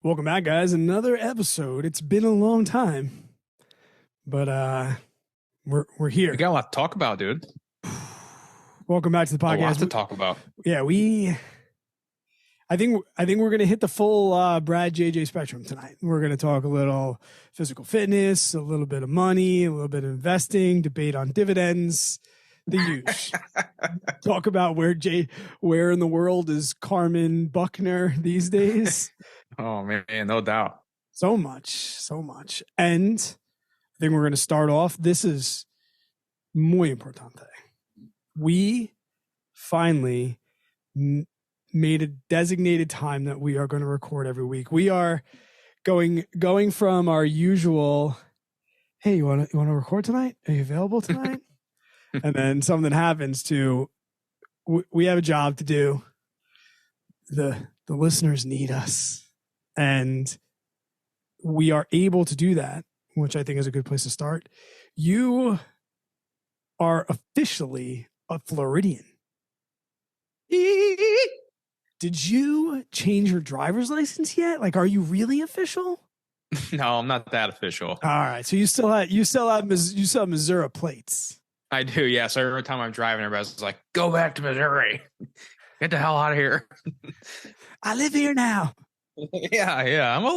Welcome back, guys. Another episode. It's been a long time, but we're We here. got a lot to talk about, dude. Welcome back to the A lot podcast. to talk about. Yeah, I think we're gonna hit the full Brad JJ spectrum tonight. We're gonna talk a little physical fitness, a little bit of money, a little bit of investing, debate on dividends, the use. Talk about where in the world is Carmen Buckner these days. Oh man, no doubt. So much. And I think we're going to start off. This is muy importante. We finally made a designated time that we are going to record every week. We are going from our usual, hey, you want to record tonight? Are you available tonight? And then something happens to, we have a job to do. The listeners need us. And we are able to do that, which I think is a good place to start. You are officially a Floridian. Did you change your driver's license yet? Like, are you really official? No, I'm not that official. All right, so you still have Missouri plates. I do, yeah. So every time I'm driving, everybody's like, "Go back to Missouri. Get the hell out of here." I live here now. Yeah. I'm a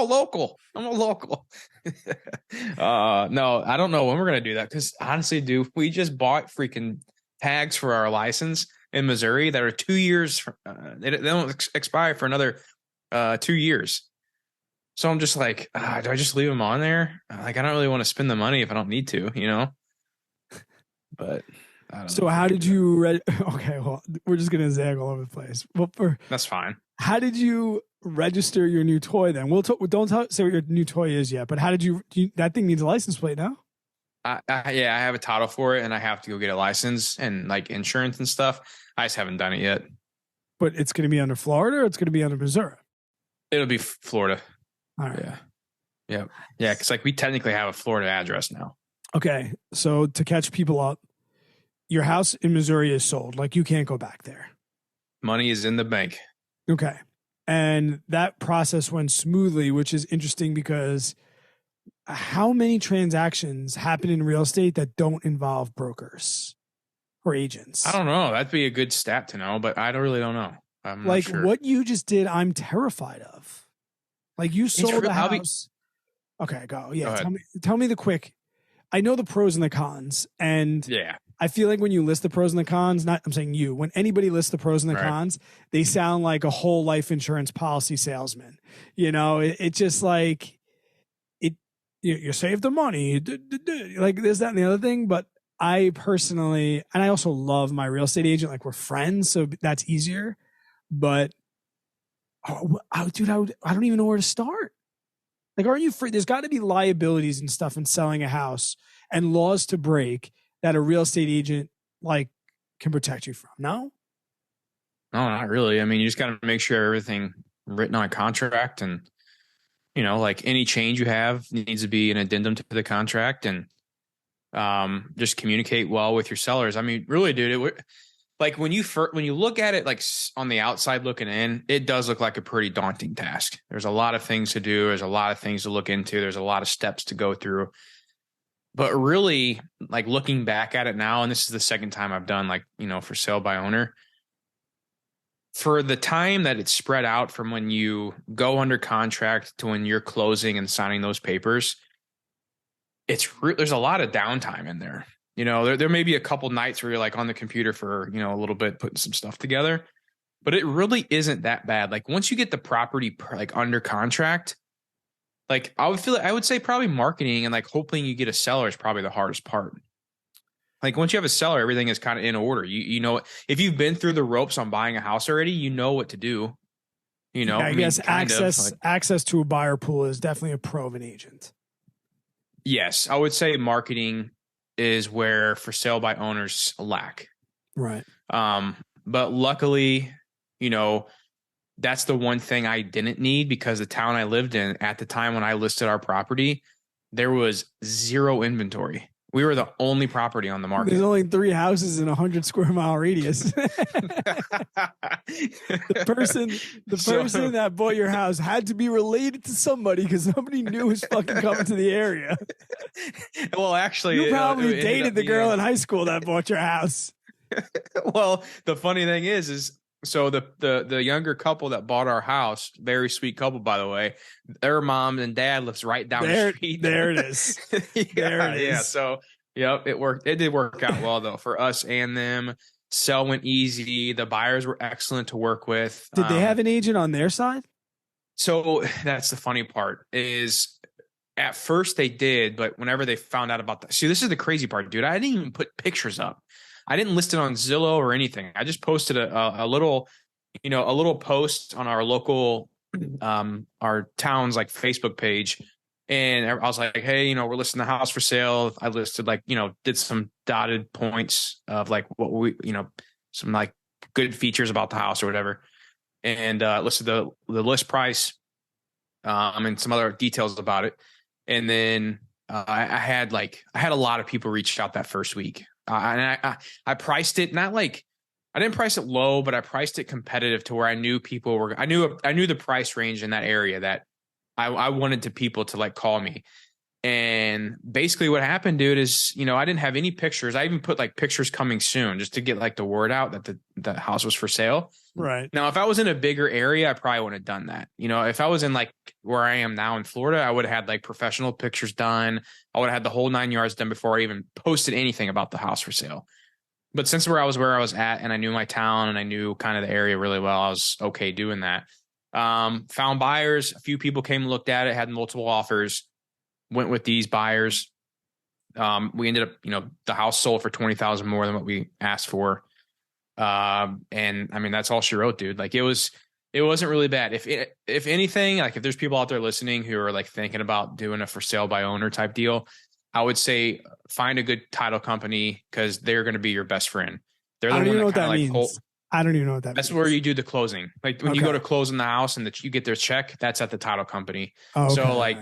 local. No, I don't know when we're gonna do that because honestly, dude, we just bought freaking tags for our license in Missouri that are 2 years. They don't expire for another 2 years. So I'm just like, do I just leave them on there? Like, I don't really want to spend the money if I don't need to, you know. But I don't know. So how did you okay, well, we're just gonna zag all over the place. Well, That's fine. How did you register your new toy then? Don't say what your new toy is yet, but how did you that thing needs a license plate now? Yeah, I have a title for it and I have to go get a license and like insurance and stuff. I just haven't done it yet. But it's going to be under Florida or it's going to be under Missouri? It'll be Florida. All right. Yeah. Because like we technically have a Florida address now. Okay. So to catch people up, your house in Missouri is sold. Like you can't go back there. Money is in the bank. Okay. And that process went smoothly, which is interesting because how many transactions happen in real estate that don't involve brokers or agents? I don't know. That'd be a good stat to know, but I really don't know. I'm like not sure. What you just did, I'm terrified of. Like you sold a house. Okay, go. Yeah. Go tell me the quick. I know the pros and the cons. And yeah. I feel like when you list the pros and the cons, I'm saying you, when anybody lists the pros and the cons, they sound like a whole life insurance policy salesman. You know, it's just like you save the money, like this, that, and the other thing. But I personally, and I also love my real estate agent, like we're friends, so that's easier. But dude, I don't even know where to start. Like, aren't you free? There's got to be liabilities and stuff in selling a house and laws to break that a real estate agent like can protect you from. No, not really. I mean, you just got to make sure everything written on a contract and, you know, like any change you have needs to be an addendum to the contract and just communicate well with your sellers. I mean, really, dude, like when you look at it, like on the outside looking in, it does look like a pretty daunting task. There's a lot of things to do. There's a lot of things to look into. There's a lot of steps to go through. But really, like looking back at it now, and this is the second time I've done like, you know, for sale by owner, for the time that it's spread out from when you go under contract to when you're closing and signing those papers, there's a lot of downtime in there. You know, there may be a couple nights where you're like on the computer for, you know, a little bit, putting some stuff together, but it really isn't that bad. Like once you get the property like under contract, like I would say probably marketing and like hoping you get a seller is probably the hardest part. Like once you have a seller, everything is kind of in order. You know, if you've been through the ropes on buying a house already, you know what to do. You know, yeah, I guess access to a buyer pool is definitely a pro of an agent. Yes, I would say marketing is where for sale by owners lack. Right. But luckily, you know, that's the one thing I didn't need because the town I lived in at the time when I listed our property, there was zero inventory. We were the only property on the market. There's only 3 houses in a 100 square mile radius. The person that bought your house had to be related to somebody because somebody knew was fucking coming to the area. Well, actually, you probably dated the girl in high school that bought your house. Well, the funny thing is so the younger couple that bought our house, very sweet couple, by the way, their mom and dad lives right down the street. There it is. Yeah. So, yep, it worked. It did work out well though for us and them. Sell went easy. The buyers were excellent to work with. Did they have an agent on their side? So that's the funny part is at first they did, but whenever they found out about that, see, this is the crazy part, dude. I didn't even put pictures up. I didn't list it on Zillow or anything. I just posted a little post on our local, our town's like Facebook page. And I was like, hey, we're listing the house for sale. I listed did some dotted points of like what we, some like good features about the house or whatever. And listed the list price and some other details about it. And then I had a lot of people reach out that first week. And I priced it not like I didn't price it low, but I priced it competitive to where I knew people were. I knew the price range in that area that I wanted people to like call me. And basically what happened, dude, is I didn't have any pictures. I even put like pictures coming soon just to get like the word out that the house was for sale. Right. Now, if I was in a bigger area, I probably wouldn't have done that. If I was in like where I am now in Florida, I would have had like professional pictures done. I would have had the whole 9 yards done before I even posted anything about the house for sale. But since where I was at, and I knew my town and I knew kind of the area really well, I was okay doing that. Found buyers. A few people came and looked at it, had multiple offers, went with these buyers. We ended up, the house sold for $20,000 more than what we asked for. And I mean, that's all she wrote, dude. Like it wasn't really bad. If anything, like if there's people out there listening who are like thinking about doing a for sale by owner type deal, I would say find a good title company because they're going to be your best friend. They're the one that kind of like I don't even know what that means. That's where you do the closing. Like when you go to close in the house and that you get their check, that's at the title company. Oh, okay. So like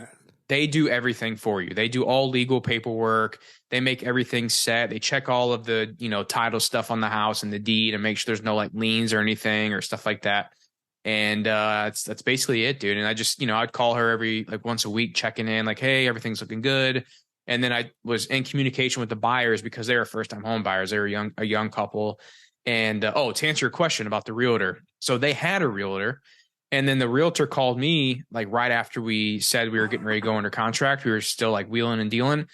they do everything for you. They do all legal paperwork. They make everything set. They check all of the, title stuff on the house and the deed and make sure there's no like liens or anything or stuff like that. And that's basically it, dude. And I just, I'd call her every like once a week, checking in like, hey, everything's looking good. And then I was in communication with the buyers because they were first-time home buyers. They were a young couple. And to answer your question about the realtor, so they had a realtor, and then the realtor called me like right after we said we were getting ready to go under contract. We were still like wheeling and dealing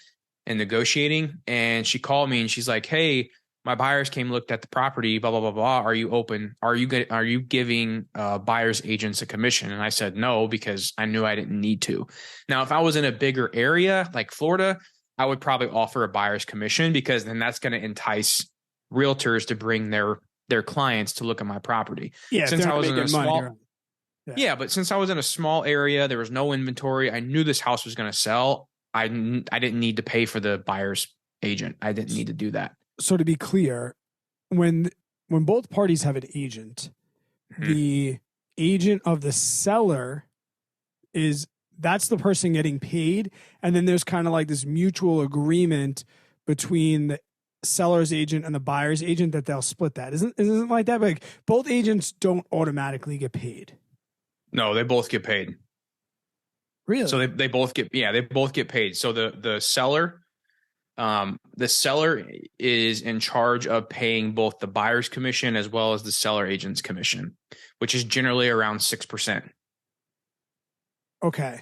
and negotiating, and she called me and she's like, "Hey, my buyers came, looked at the property, blah blah blah blah. Are you open? Are you giving buyers agents a commission?" And I said no because I knew I didn't need to. Now, if I was in a bigger area like Florida, I would probably offer a buyer's commission because then that's going to entice realtors to bring their clients to look at my property. Yeah, since I was in a small, yeah, but since I was in a small area, there was no inventory. I knew this house was going to sell. I didn't need to pay for the buyer's agent. I didn't need to do that. So to be clear, when both parties have an agent, the agent of the seller that's the person getting paid, and then there's kind of like this mutual agreement between the seller's agent and the buyer's agent that they'll split that. Isn't it like that? But like both agents don't automatically get paid. No, they both get paid. Really? So they both get paid. So the seller is in charge of paying both the buyer's commission as well as the seller agent's commission, which is generally around 6%. Okay.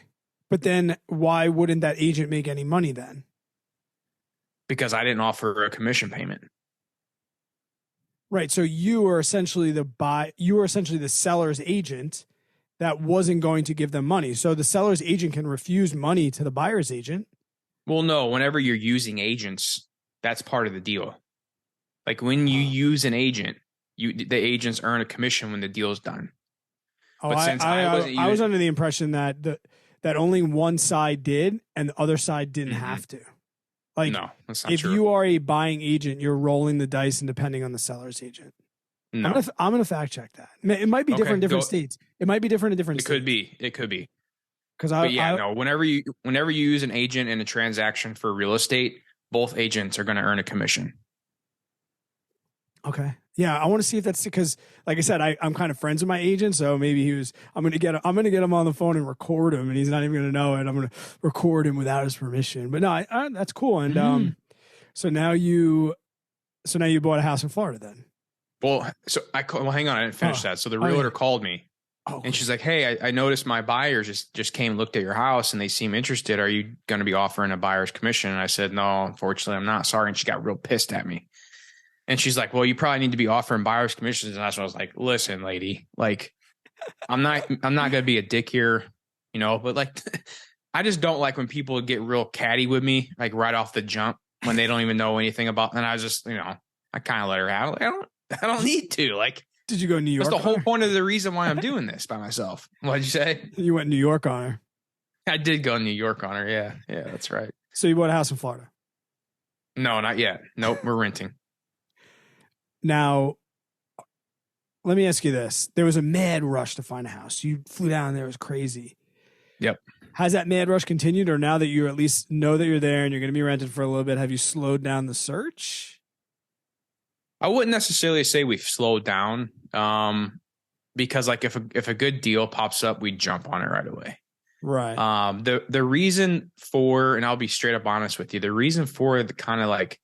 But then why wouldn't that agent make any money then? Because I didn't offer a commission payment. Right. So you were essentially the seller's agent that wasn't going to give them money. So the seller's agent can refuse money to the buyer's agent. Well, no, whenever you're using agents, that's part of the deal. Like when you use an agent, the agents earn a commission when the deal's done. Oh, but since I was under the impression that that only one side did and the other side didn't have to. Like, no, that's not if true. you are a buying agent, you're rolling the dice and depending on the seller's agent. No. I'm going to fact check that. It might be different in different states. It might be different in different states. It could be. Because whenever you use an agent in a transaction for real estate, both agents are going to earn a commission. Okay. Yeah, I want to see if that's because, like I said, I'm kind of friends with my agent, so maybe I'm gonna get him on the phone and record him, and he's not even gonna know it. I'm gonna record him without his permission. But no, that's cool. And so now you bought a house in Florida then. Well, hang on, I didn't finish that. So the realtor called me, and she's like, "Hey, I noticed my buyers just came and looked at your house, and they seem interested. Are you going to be offering a buyer's commission?" And I said, "No, unfortunately, I'm not. Sorry." And she got real pissed at me. And she's like, "Well, you probably need to be offering buyer's commissions." And that's when I was like, "Listen, lady, like, I'm not going to be a dick here, but like, I just don't like when people get real catty with me, like right off the jump when they don't even know anything about." And I was just, I kind of let her have it. I don't need to. Like, did you go to New York? That's the whole point of the reason why I'm doing this by myself. What'd you say? You went to New York on her. I did go to New York on her. Yeah, that's right. So you bought a house in Florida? No, not yet. Nope, we're renting. Now, let me ask you this. There was a mad rush to find a house. You flew down there. It was crazy. Yep. Has that mad rush continued, or now that you at least know that you're there and you're going to be rented for a little bit, have you slowed down the search? I wouldn't necessarily say we've slowed down because like if a good deal pops up, we jump on it right away. Right. The reason for, and I'll be straight up honest with you, the reason for the kind of like,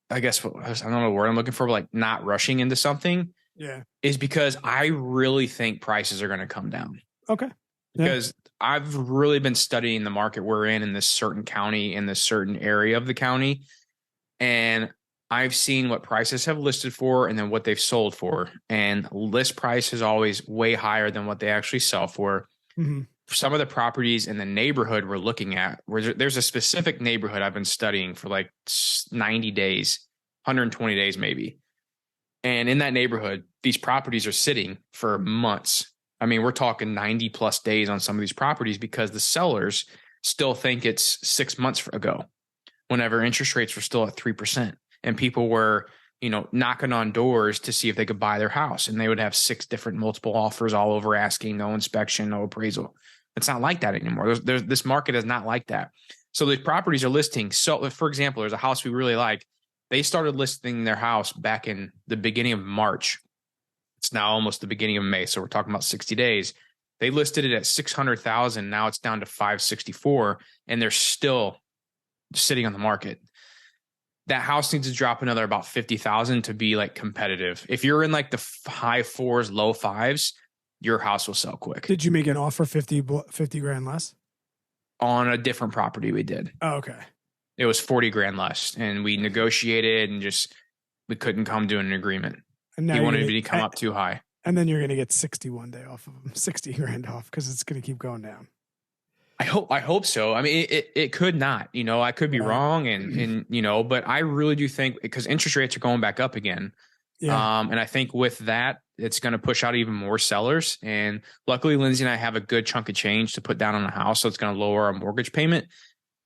I guess I don't know the word I'm looking for, but like not rushing into something, is because I really think prices are going to come down. Okay. Because I've really been studying the market we're in this certain county, in this certain area of the county, and I've seen what prices have listed for and then what they've sold for, and list price is always way higher than what they actually sell for. Mm-hmm. Some of the properties in the neighborhood we're looking at, where there's a specific neighborhood I've been studying for like 90 days, 120 days maybe. And in that neighborhood, these properties are sitting for months. I mean, we're talking 90 plus days on some of these properties because the sellers still think it's 6 months ago, whenever interest rates were still at 3%. And people were, knocking on doors to see if they could buy their house. And they would have 6 different multiple offers all over asking, no inspection, no appraisal. It's not like that anymore. This market is not like that. So the properties are listing. So, for example, there's a house we really like. They started listing their house back in the beginning of March. It's now almost the beginning of May. So we're talking about 60 days. They listed it at 600,000. Now it's down to 564, and they're still sitting on the market. That house needs to drop another about 50,000 to be like competitive. If you're in like the high 4s, low 5s, your house will sell quick. Did you make an offer 50 grand less? On a different property we did. Oh, okay. It was 40 grand less, and we negotiated and we couldn't come to an agreement. And he wanted me to come up too high. And then you're going to get 60 one day off of him, 60 grand off, because it's going to keep going down. I hope so. I mean, it could not, I could be wrong. And, but I really do think, because interest rates are going back up again. Yeah. And I think with that, it's going to push out even more sellers. And luckily, Lindsay and I have a good chunk of change to put down on the house. So it's going to lower our mortgage payment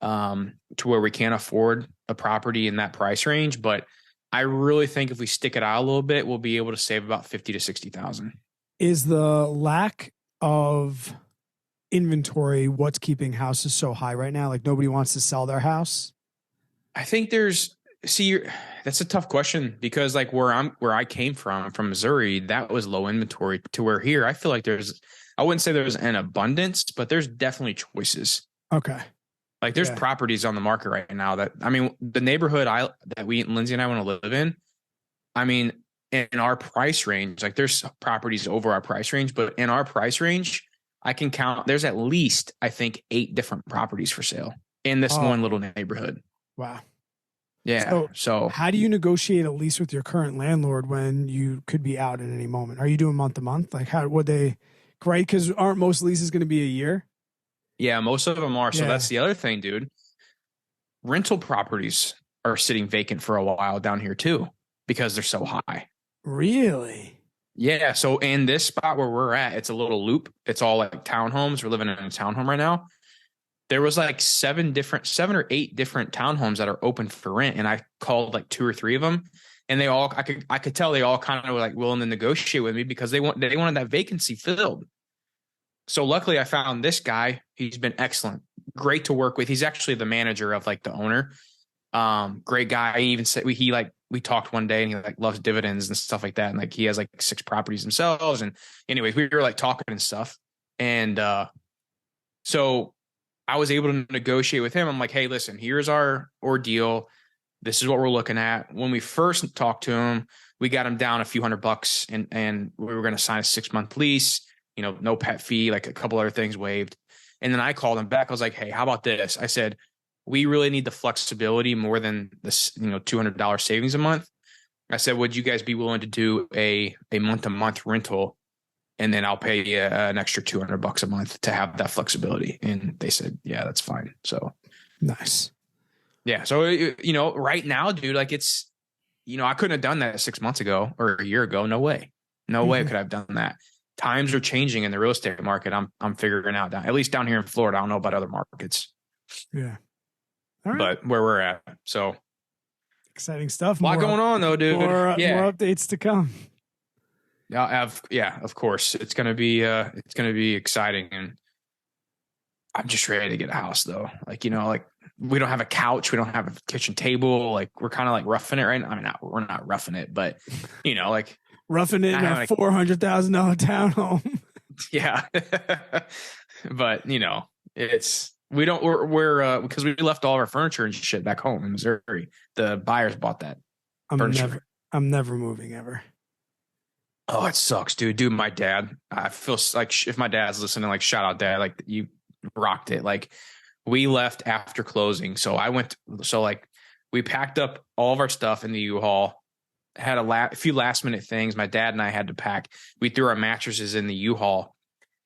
to where we can't afford a property in that price range. But I really think if we stick it out a little bit, we'll be able to save about 50 to 60,000. Is the lack of inventory what's keeping houses so high right now? Like nobody wants to sell their house? I think that's a tough question, because like where I came from Missouri, that was low inventory, to where here I feel like I wouldn't say there's an abundance, but there's definitely choices. Okay. Like there's properties on the market right now that, I mean, the neighborhood that Lindsay and I want to live in, I mean, in our price range, like there's properties over our price range, but in our price range, I can count, there's at least, I think, 8 different properties for sale in this one little neighborhood. Wow. Yeah. So how do you negotiate a lease with your current landlord when you could be out at any moment? Are you doing month to month? Like how would they, right? Because aren't most leases going to be a year? Yeah, most of them are. So that's the other thing, dude. Rental properties are sitting vacant for a while down here too, because they're so high. Really? Yeah. So in this spot where we're at, it's a little loop. It's all like townhomes. We're living in a townhome right now. There was like 7 or 8 different townhomes that are open for rent. And I called like 2 or 3 of them. And they all, I could tell they all kind of were like willing to negotiate with me, because they wanted that vacancy filled. So luckily I found this guy. He's been excellent. great to work with. He's actually the manager of like the owner. Great guy. He even said we talked one day and he like loves dividends and stuff like that. And like he has like 6 properties themselves. And anyways, we were like talking and stuff. And so I was able to negotiate with him. I'm like, hey, listen, here's our ordeal. This is what we're looking at. When we first talked to him, we got him down a few $100 and we were going to sign a 6-month lease, no pet fee, like a couple other things waived. And then I called him back. I was like, hey, how about this? I said, we really need the flexibility more than this, $200 savings a month. I said, would you guys be willing to do a month-to-month rental? And then I'll pay you an extra $200 a month to have that flexibility. And they said, yeah, that's fine. So nice. Yeah. So, right now, dude, like it's, I couldn't have done that 6 months ago or a year ago. No way. No way could I have done that. Times are changing in the real estate market. I'm figuring out at least down here in Florida. I don't know about other markets. Yeah. All right. But where we're at. So exciting stuff. A lot going on though, dude. More updates to come. Yeah, of course. It's gonna be exciting, and I'm just ready to get a house though. Like, like we don't have a couch, we don't have a kitchen table. Like we're kind of like roughing it right now. I mean, we're not roughing it, but like roughing it in a $400,000 townhome. Yeah. But we're because we left all of our furniture and shit back home in Missouri. The buyers bought that furniture. I'm never moving ever. Oh, it sucks, dude. My dad, I feel like if my dad's listening, like shout out dad, like you rocked it. Like we left after closing. So we packed up all of our stuff in the U-Haul, had a few last minute things my dad and I had to pack. We threw our mattresses in the U-Haul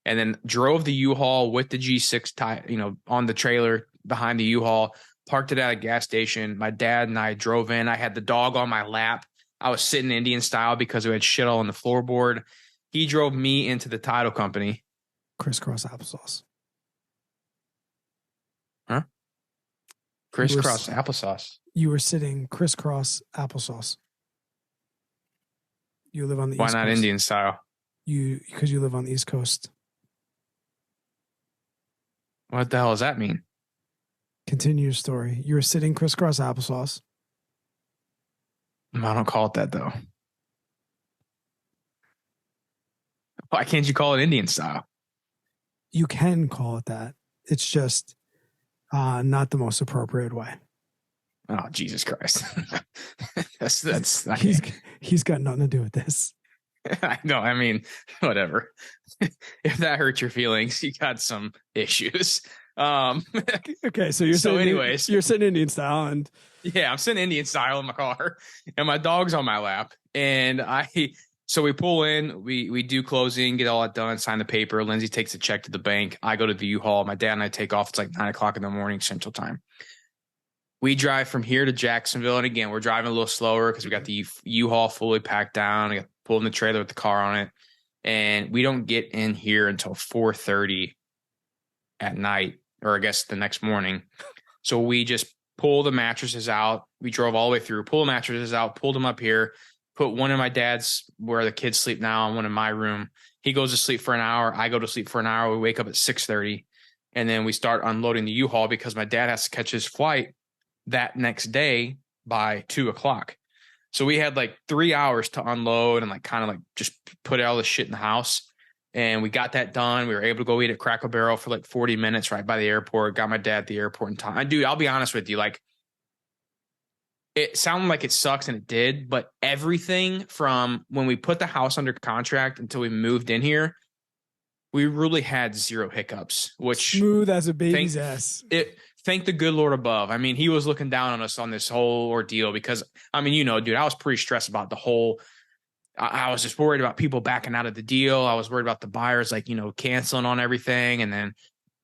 and then drove the U-Haul with the G6 on the trailer behind the U-Haul, parked it at a gas station. My dad and I drove in. I had the dog on my lap. I was sitting Indian style because we had shit all on the floorboard. He drove me into the title company. Crisscross applesauce. Huh? Crisscross applesauce. You were sitting crisscross applesauce. You live on the East Coast. Why not Indian style? Because you live on the East Coast. What the hell does that mean? Continue your story. You were sitting crisscross applesauce. I don't call it that though. Why can't you call it Indian style? You can call it that. It's just not the most appropriate way. Oh, Jesus Christ. He's got nothing to do with this. I know. I mean, whatever. If that hurts your feelings, you got some issues. Okay, so you're sitting Indian style, and yeah, I'm sitting Indian style in my car, and my dog's on my lap, and so we pull in, we do closing, get all that done, sign the paper. Lindsay takes a check to the bank. I go to the U-Haul. My dad and I take off. It's like 9:00 in the morning Central Time. We drive from here to Jacksonville, and again, we're driving a little slower because we got the U-Haul fully packed down. I got pulled in the trailer with the car on it, and we don't get in here until 4:30 at night, or I guess the next morning. So we just pull the mattresses out. We drove all the way through, pull the mattresses out, pulled them up here, put one in my dad's where the kids sleep now, and one in my room. He goes to sleep for an hour. I go to sleep for an hour. We wake up at 6:30, and then we start unloading the U-Haul because my dad has to catch his flight that next day by 2:00. So we had like 3 hours to unload and like kind of like just put all the shit in the house. And we got that done. We were able to go eat at Cracker Barrel for like 40 minutes right by the airport. Got my dad at the airport in time. Dude, I'll be honest with you. Like, it sounded like it sucks, and it did. But everything from when we put the house under contract until we moved in here, we really had zero hiccups. Which smooth as a baby's ass. Thank the good Lord above. I mean, he was looking down on us on this whole ordeal because, I mean, dude, I was pretty stressed about the whole. I was just worried about people backing out of the deal. I was worried about the buyers, like, canceling on everything. And then,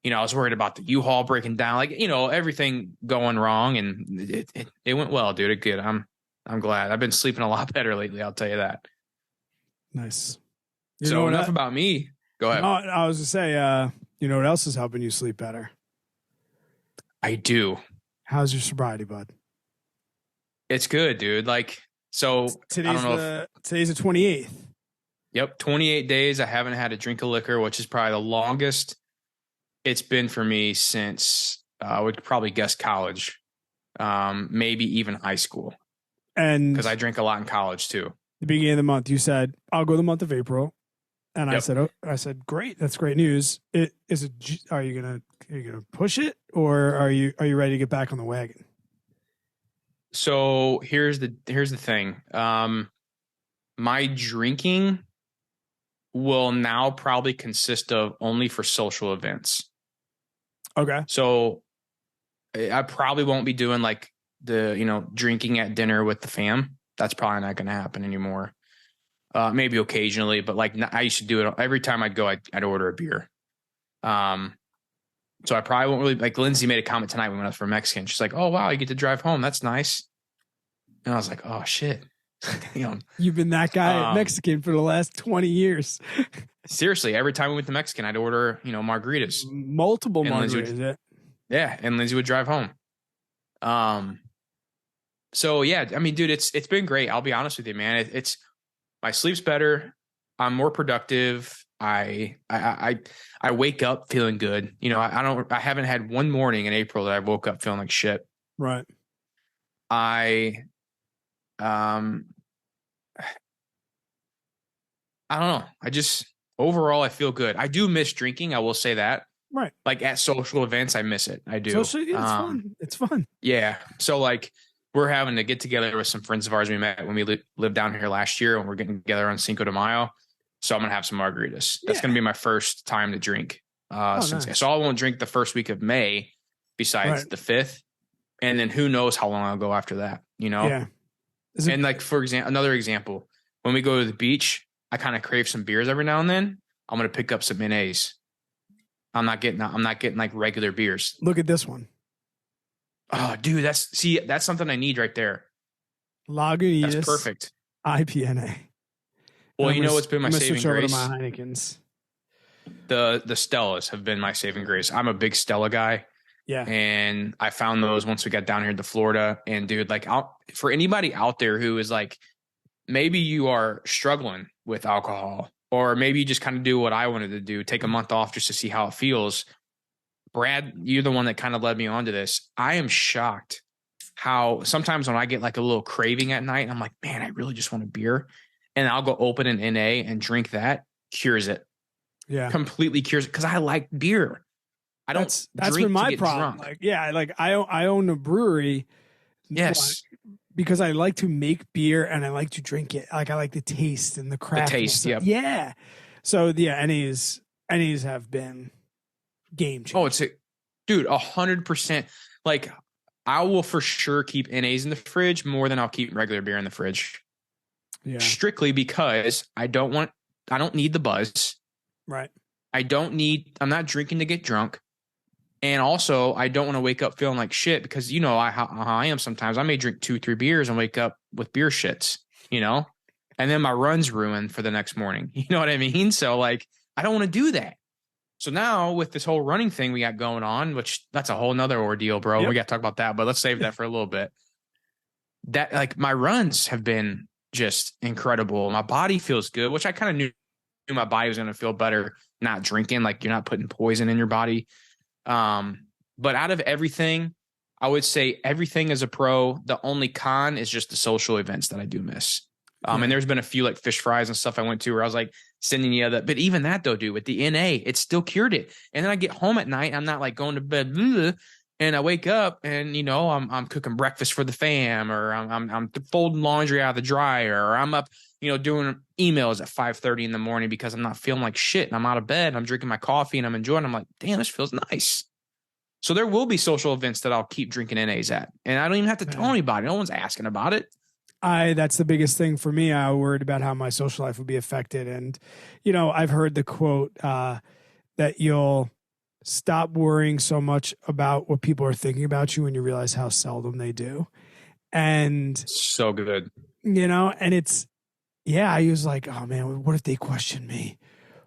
I was worried about the U-Haul breaking down, like, everything going wrong. And it went well, dude. It good. I'm glad. I've been sleeping a lot better lately. I'll tell you that. Nice. So enough about me. Go ahead. I was to say, what else is helping you sleep better? I do. How's your sobriety, bud? It's good, dude. Like, so today's the 28th. Yep. 28 days. I haven't had a drink of liquor, which is probably the longest it's been for me since I would probably guess college, maybe even high school, And because I drank a lot in college too. the beginning of the month, you said, "I'll go the month of April," and Yep. I said, "Great, that's great news." Are you gonna push it, or are you ready to get back on the wagon? So here's the thing. My drinking will now probably consist of only for social events. Okay. So I probably won't be doing like the drinking at dinner with the fam. That's probably not going to happen anymore. Maybe occasionally, but like I used to do it every time I'd go. I'd order a beer. So I probably won't really like. Lindsay made a comment tonight when we went out for Mexican. She's like, "Oh wow, you get to drive home. That's nice." And I was like, "Oh shit." You've been that guy at Mexican for the last 20 years. Seriously, every time we went to Mexican, I'd order margaritas, multiple margaritas. Yeah, and Lindsay would drive home. So yeah, I mean, dude, it's been great. I'll be honest with you, man. It's my sleep's better. I'm more productive. I wake up feeling good. I haven't had one morning in April that I woke up feeling like shit. Right. I don't know. Overall, I feel good. I do miss drinking. I will say that. Right. Like at social events, I miss it. I do. Social, yeah, it's fun. It's fun. Yeah. So like we're having to get together with some friends of ours we met when we lived down here last year, and we're getting together on Cinco de Mayo. So I'm going to have some margaritas. That's going to be my first time to drink. Nice. So I won't drink the first week of May besides the 5th. And then who knows how long I'll go after that, Yeah. And like, for example, another example, when we go to the beach, I kind of crave some beers every now and then. I'm going to pick up some NAs. I'm not getting like regular beers. Look at this one. Oh, dude, that's something I need right there. Lagunitas. That's perfect. IPNA. Well, what's been my saving grace? To my Heinekens. The Stellas have been my saving grace. I'm a big Stella guy. Yeah. And I found those once we got down here to Florida. And dude, like for anybody out there who is like, maybe you are struggling with alcohol, or maybe you just kind of do what I wanted to do, take a month off just to see how it feels. Brad, you're the one that kind of led me onto this. I am shocked how sometimes when I get like a little craving at night, I'm like, man, I really just want a beer. And I'll go open an NA and drink that. Cures it. Yeah. Completely cures it. Because I like beer. That's been my problem. Drunk. Like, yeah, like I own a brewery. Yes. Because I like to make beer and I like to drink it. Like I like the taste and the craft. The taste, yep. Yeah. So yeah, NAs have been game changer. Oh, dude, 100%. Like I will for sure keep NAs in the fridge more than I'll keep regular beer in the fridge. Yeah. Strictly because I don't need the buzz. Right. I'm not drinking to get drunk. And also, I don't want to wake up feeling like shit because how I am sometimes. I may drink 2-3 beers and wake up with beer shits, and then my run's ruined for the next morning. You know what I mean? So like, I don't want to do that. So now with this whole running thing we got going on, which that's a whole nother ordeal, bro. Yep. We got to talk about that, but let's save that for a little bit. That like my runs have been just incredible. My body feels good, which I kind of knew my body was going to feel better not drinking. Like you're not putting poison in your body. But out of everything, I would say everything is a pro. The only con is just the social events that I do miss. And there's been a few like fish fries and stuff I went to where I was like sending you that. But even that though, dude, with the NA, it still cured it. And then I get home at night, I'm not like going to bed, and I wake up and I'm cooking breakfast for the fam, or I'm folding laundry out of the dryer, or I'm up doing emails at 5:30 in the morning because I'm not feeling like shit and I'm out of bed and I'm drinking my coffee and I'm enjoying it. I'm like, damn, this feels nice. So there will be social events that I'll keep drinking NAs at, and I don't even have to tell anybody. No one's asking about it. That's the biggest thing for me. I worried about how my social life would be affected. And, I've heard the quote that you'll stop worrying so much about what people are thinking about you when you realize how seldom they do. And so good, and it's, I was like, oh man, what if they question me?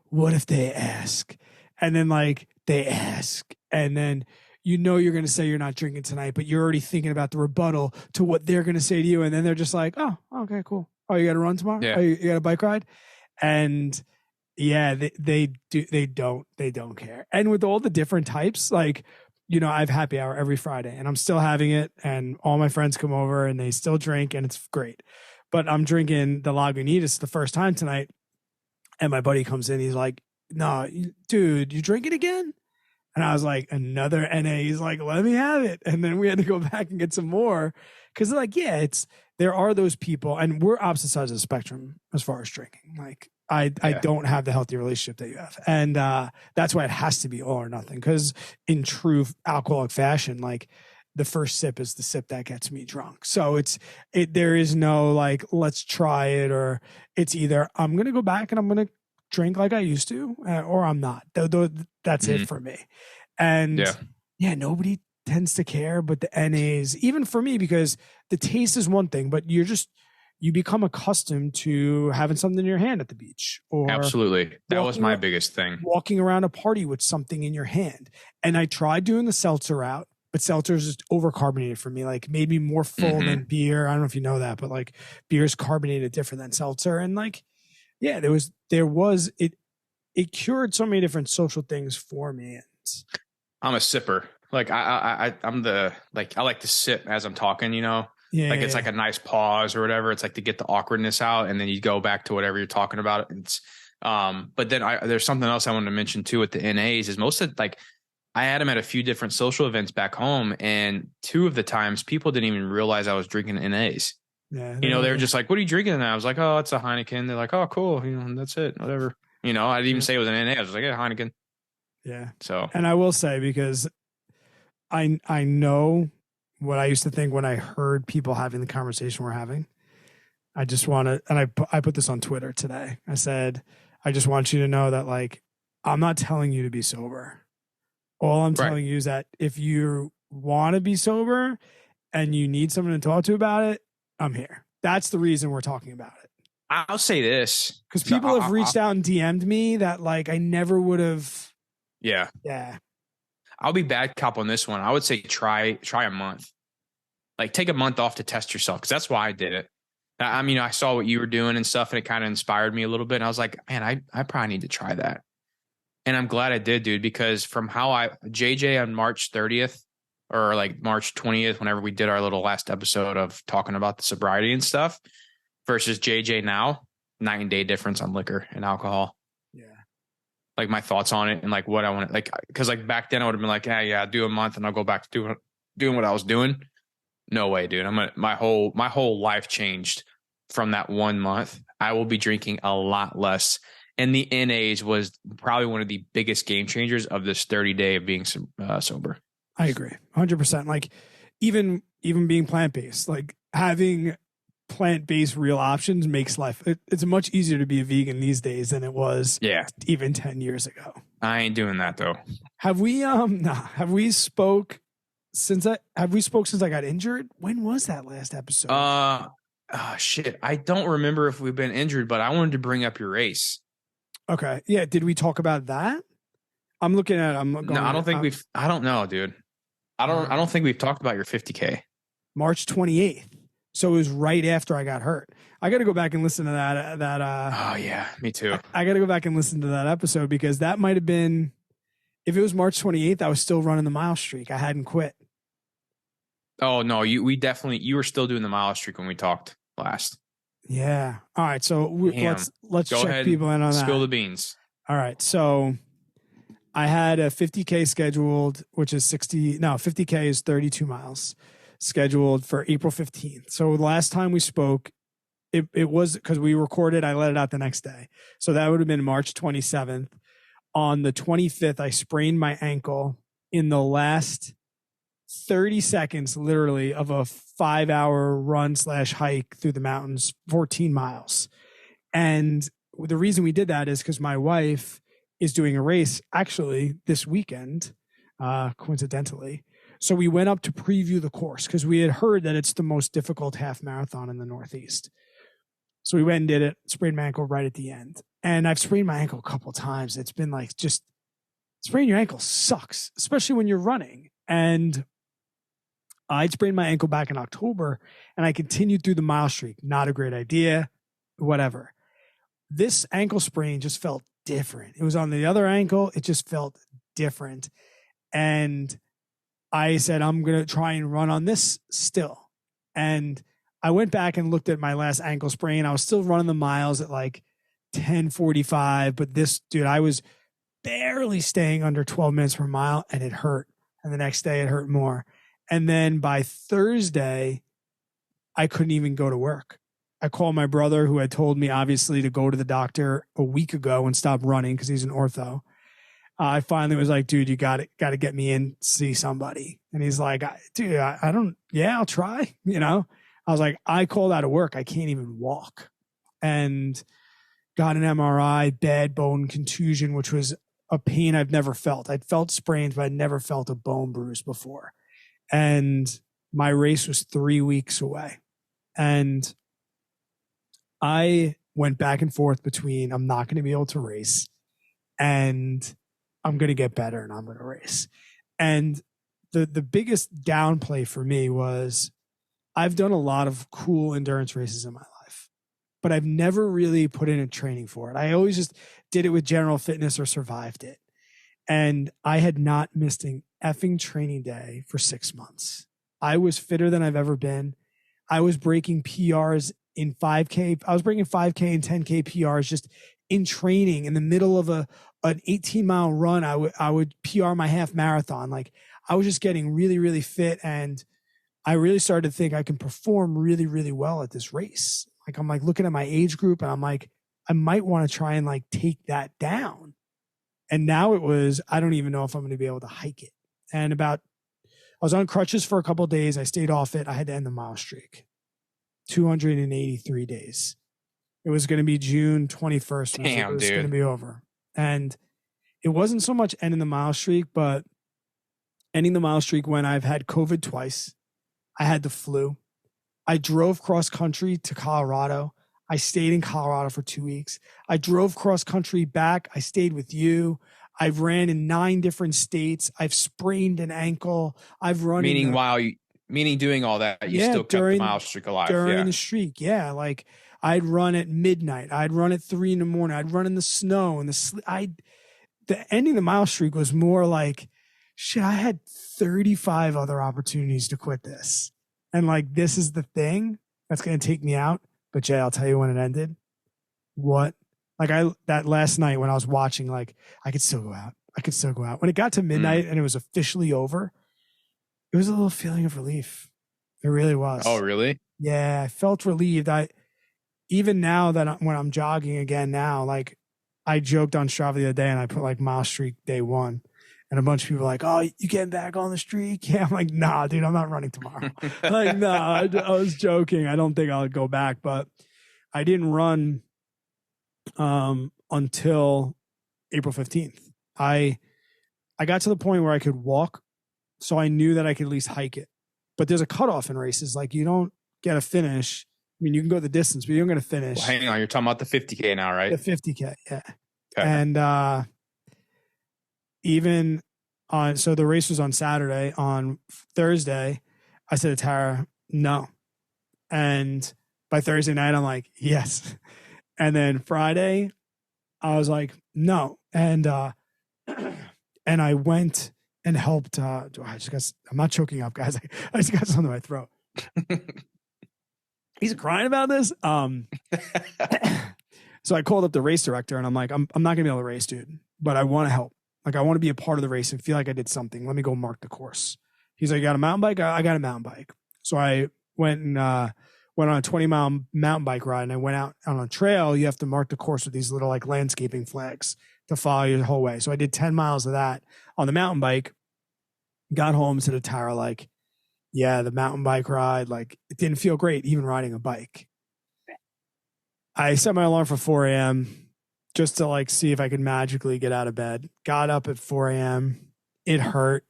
What if they ask? And then like they ask, and then you're going to say you're not drinking tonight, but you're already thinking about the rebuttal to what they're going to say to you. And then they're just like, oh, okay, cool. Oh, you got to run tomorrow? Yeah. Oh, you got a bike ride? And Yeah, they don't care. And with all the different types, like, I have happy hour every Friday and I'm still having it, and all my friends come over and they still drink and it's great. But I'm drinking the Lagunitas the first time tonight, and my buddy comes in, he's like, "No, dude, you drinking again?" And I was like, "Another NA." He's like, "Let me have it." And then we had to go back and get some more, because like, yeah, there are those people, and we're opposite sides of the spectrum as far as drinking. Like, I don't have the healthy relationship that you have, and that's why it has to be all or nothing. Because in true alcoholic fashion, like, the first sip is the sip that gets me drunk. So there is no like, let's try it, or it's either I'm gonna go back and I'm gonna drink like I used to, or I'm not. That's it for me. And yeah, nobody tends to care, but the NAs, even for me, because the taste is one thing, but you become accustomed to having something in your hand at the beach, or absolutely. That was my biggest thing. Walking around a party with something in your hand. And I tried doing the seltzer route, but seltzer is just overcarbonated for me. Like, made me more full than beer. I don't know if you know that, but like, beer is carbonated different than seltzer. And like, yeah, it cured so many different social things for me. I'm a sipper. Like, I'm I like to sip as I'm talking, Yeah, like, it's like a nice pause or whatever. It's like to get the awkwardness out, and then you go back to whatever you're talking about. It's, but then there's something else I wanted to mention too with the NAs is most of, like, I had them at a few different social events back home, and 2 of the times people didn't even realize I was drinking NAs. Yeah, they were just like, "What are you drinking?" And I was like, "Oh, it's a Heineken." They're like, "Oh, cool." That's it. Whatever. I didn't even say it was an NA. I was like, "Yeah, Heineken." Yeah. So, and I will say, because I know what I used to think when I heard people having the conversation we're having. I just want to, and I put this on Twitter today. I said, I just want you to know that, like, I'm not telling you to be sober. All I'm telling you is that if you want to be sober and you need someone to talk to about it, I'm here. That's the reason we're talking about it. I'll say this, because people have reached out and DM'd me that, like, I never would have. Yeah. I'll be bad cop on this one. I would say try a month. Like, take a month off to test yourself, because that's why I did it. I mean, I saw what you were doing and stuff, and it kind of inspired me a little bit. And I was like, man, I probably need to try that. And I'm glad I did, dude, because from how JJ on March 30th or like March 20th, whenever we did our little last episode of talking about the sobriety and stuff, versus JJ now, night and day difference on liquor and alcohol. Yeah. Like, my thoughts on it and like what I want to, like, because like back then I would have been like, yeah, do a month and I'll go back to doing what I was doing. No way, dude. My whole life changed from that 1 month. I will be drinking a lot less. And the NAs was probably one of the biggest game changers of this 30-day of being sober. I agree 100%. Like, even being plant-based, like, having plant-based real options makes life, it's much easier to be a vegan these days than it was even 10 years ago. I ain't doing that though. Have we spoke since I got injured? When was that last episode? Shit. I don't remember if we've been injured, but I wanted to bring up your race. Okay. Yeah. Did we talk about that? I'm looking at. No, I don't think I don't know, dude. I don't think we've talked about your 50K. March 28th. So it was right after I got hurt. I got to go back and listen to that. Oh yeah, me too. I got to go back and listen to that episode, because that might have been, if it was March 28th, I was still running the mile streak. I hadn't quit. Oh no, you were still doing the mile streak when we talked last. Yeah. All right. So let's go check ahead, people in on that. Spill the beans. All right. So I had a 50K scheduled, which is 50K is 32 miles scheduled for April 15th. So the last time we spoke, it was, because we recorded, I let it out the next day. So that would have been March 27th. On the 25th, I sprained my ankle in the last 30 seconds, literally, of a 5-hour run/hike through the mountains, 14 miles. And the reason we did that is because my wife is doing a race actually this weekend, coincidentally. So we went up to preview the course, because we had heard that it's the most difficult half marathon in the Northeast. So we went and did it, sprained my ankle right at the end. And I've sprained my ankle a couple of times. It's been like, just spraining your ankle sucks, especially when you're running. And I'd sprained my ankle back in October, and I continued through the mile streak. Not a great idea, whatever. This ankle sprain just felt different. It was on the other ankle. It just felt different. And I said, I'm going to try and run on this still. And I went back and looked at my last ankle sprain. I was still running the miles at like 10:45, but this, dude, I was barely staying under 12 minutes per mile, and it hurt. And the next day it hurt more. And then by Thursday, I couldn't even go to work. I called my brother, who had told me obviously to go to the doctor a week ago and stop running because he's an ortho. I finally was like, dude, you got to get me in, see somebody. And he's like, dude, I don't, yeah, I'll try. You know, I was like, I called out of work. I can't even walk, and got an MRI, bad bone contusion, which was a pain I've never felt. I'd felt sprains, but I'd never felt a bone bruise before. And my race was 3 weeks away. And I went back and forth between, I'm not going to be able to race, and I'm going to get better and I'm going to race. And the biggest downplay for me was, I've done a lot of cool endurance races in my life, but I've never really put in a training for it. I always just did it with general fitness or survived it. And I had not missed an effing training day for 6 months. I was fitter than I've ever been. I was breaking PRs in 5K. I was breaking 5K and 10K PRs just in training in the middle of an 18-mile run. I would PR my half marathon. Like, I was just getting really, really fit. And I really started to think I can perform really, really well at this race. Like, I'm like looking at my age group, and I'm like, I might want to try and like take that down. And now it was, I don't even know if I'm going to be able to hike it. And I was on crutches for a couple of days. I stayed off it. I had to end the mile streak. 283 days. It was going to be June 21st. Damn, it was dude. going to be over. And it wasn't so much ending the mile streak, but ending the mile streak when I've had COVID twice. I had the flu. I drove cross country to Colorado. I stayed in Colorado for 2 weeks. I drove cross country back. I stayed with you. I've ran in 9 different states. I've sprained an ankle. I've run. Meaning doing all that, you still kept the mile streak alive. During the streak, yeah. Like, I'd run at midnight. I'd run at 3 a.m. I'd run in the snow and the ending the mile streak was more like, shit, I had 35 other opportunities to quit this. And like, this is the thing that's going to take me out. But Jay, I'll tell you when it ended. What? Like, that last night when I was watching, like, I could still go out. When it got to midnight and it was officially over, it was a little feeling of relief. It really was. Oh, really? Yeah, I felt relieved. Even now that when I'm jogging again now, like, I joked on Strava the other day and I put like mile streak day 1. And a bunch of people were like, oh, you getting back on the streak? Yeah, I'm like, nah, dude, I'm not running tomorrow. Like, no, I was joking. I don't think I'll go back. But I didn't run until April 15th. I got to the point where I could walk, so I knew that I could at least hike it. But there's a cutoff in races. Like, you don't get a finish. I mean, you can go the distance, but you don't get a finish. Well, hang on, you're talking about the 50K now, right? The 50K, yeah. Okay. And even on, so the race was on Saturday. On Thursday, I said to Tara, no. And by Thursday night, I'm like, yes. And then Friday, I was like, no. And and I went and helped. I'm not choking up, guys. I just got something in my throat. He's crying about this. So I called up the race director and I'm like, I'm not gonna be able to race, dude, but I want to help. Like, I want to be a part of the race and feel like I did something. Let me go mark the course. He's like, you got a mountain bike? I got a mountain bike. So I went and went on a 20-mile mountain bike ride, and I went out on a trail. You have to mark the course with these little like landscaping flags to follow you the whole way. So I did 10 miles of that on the mountain bike. Got home to the Tara, like, yeah, the mountain bike ride, like, it didn't feel great even riding a bike. I set my alarm for 4 a.m. just to like see if I could magically get out of bed. Got up at 4 a.m. It hurt.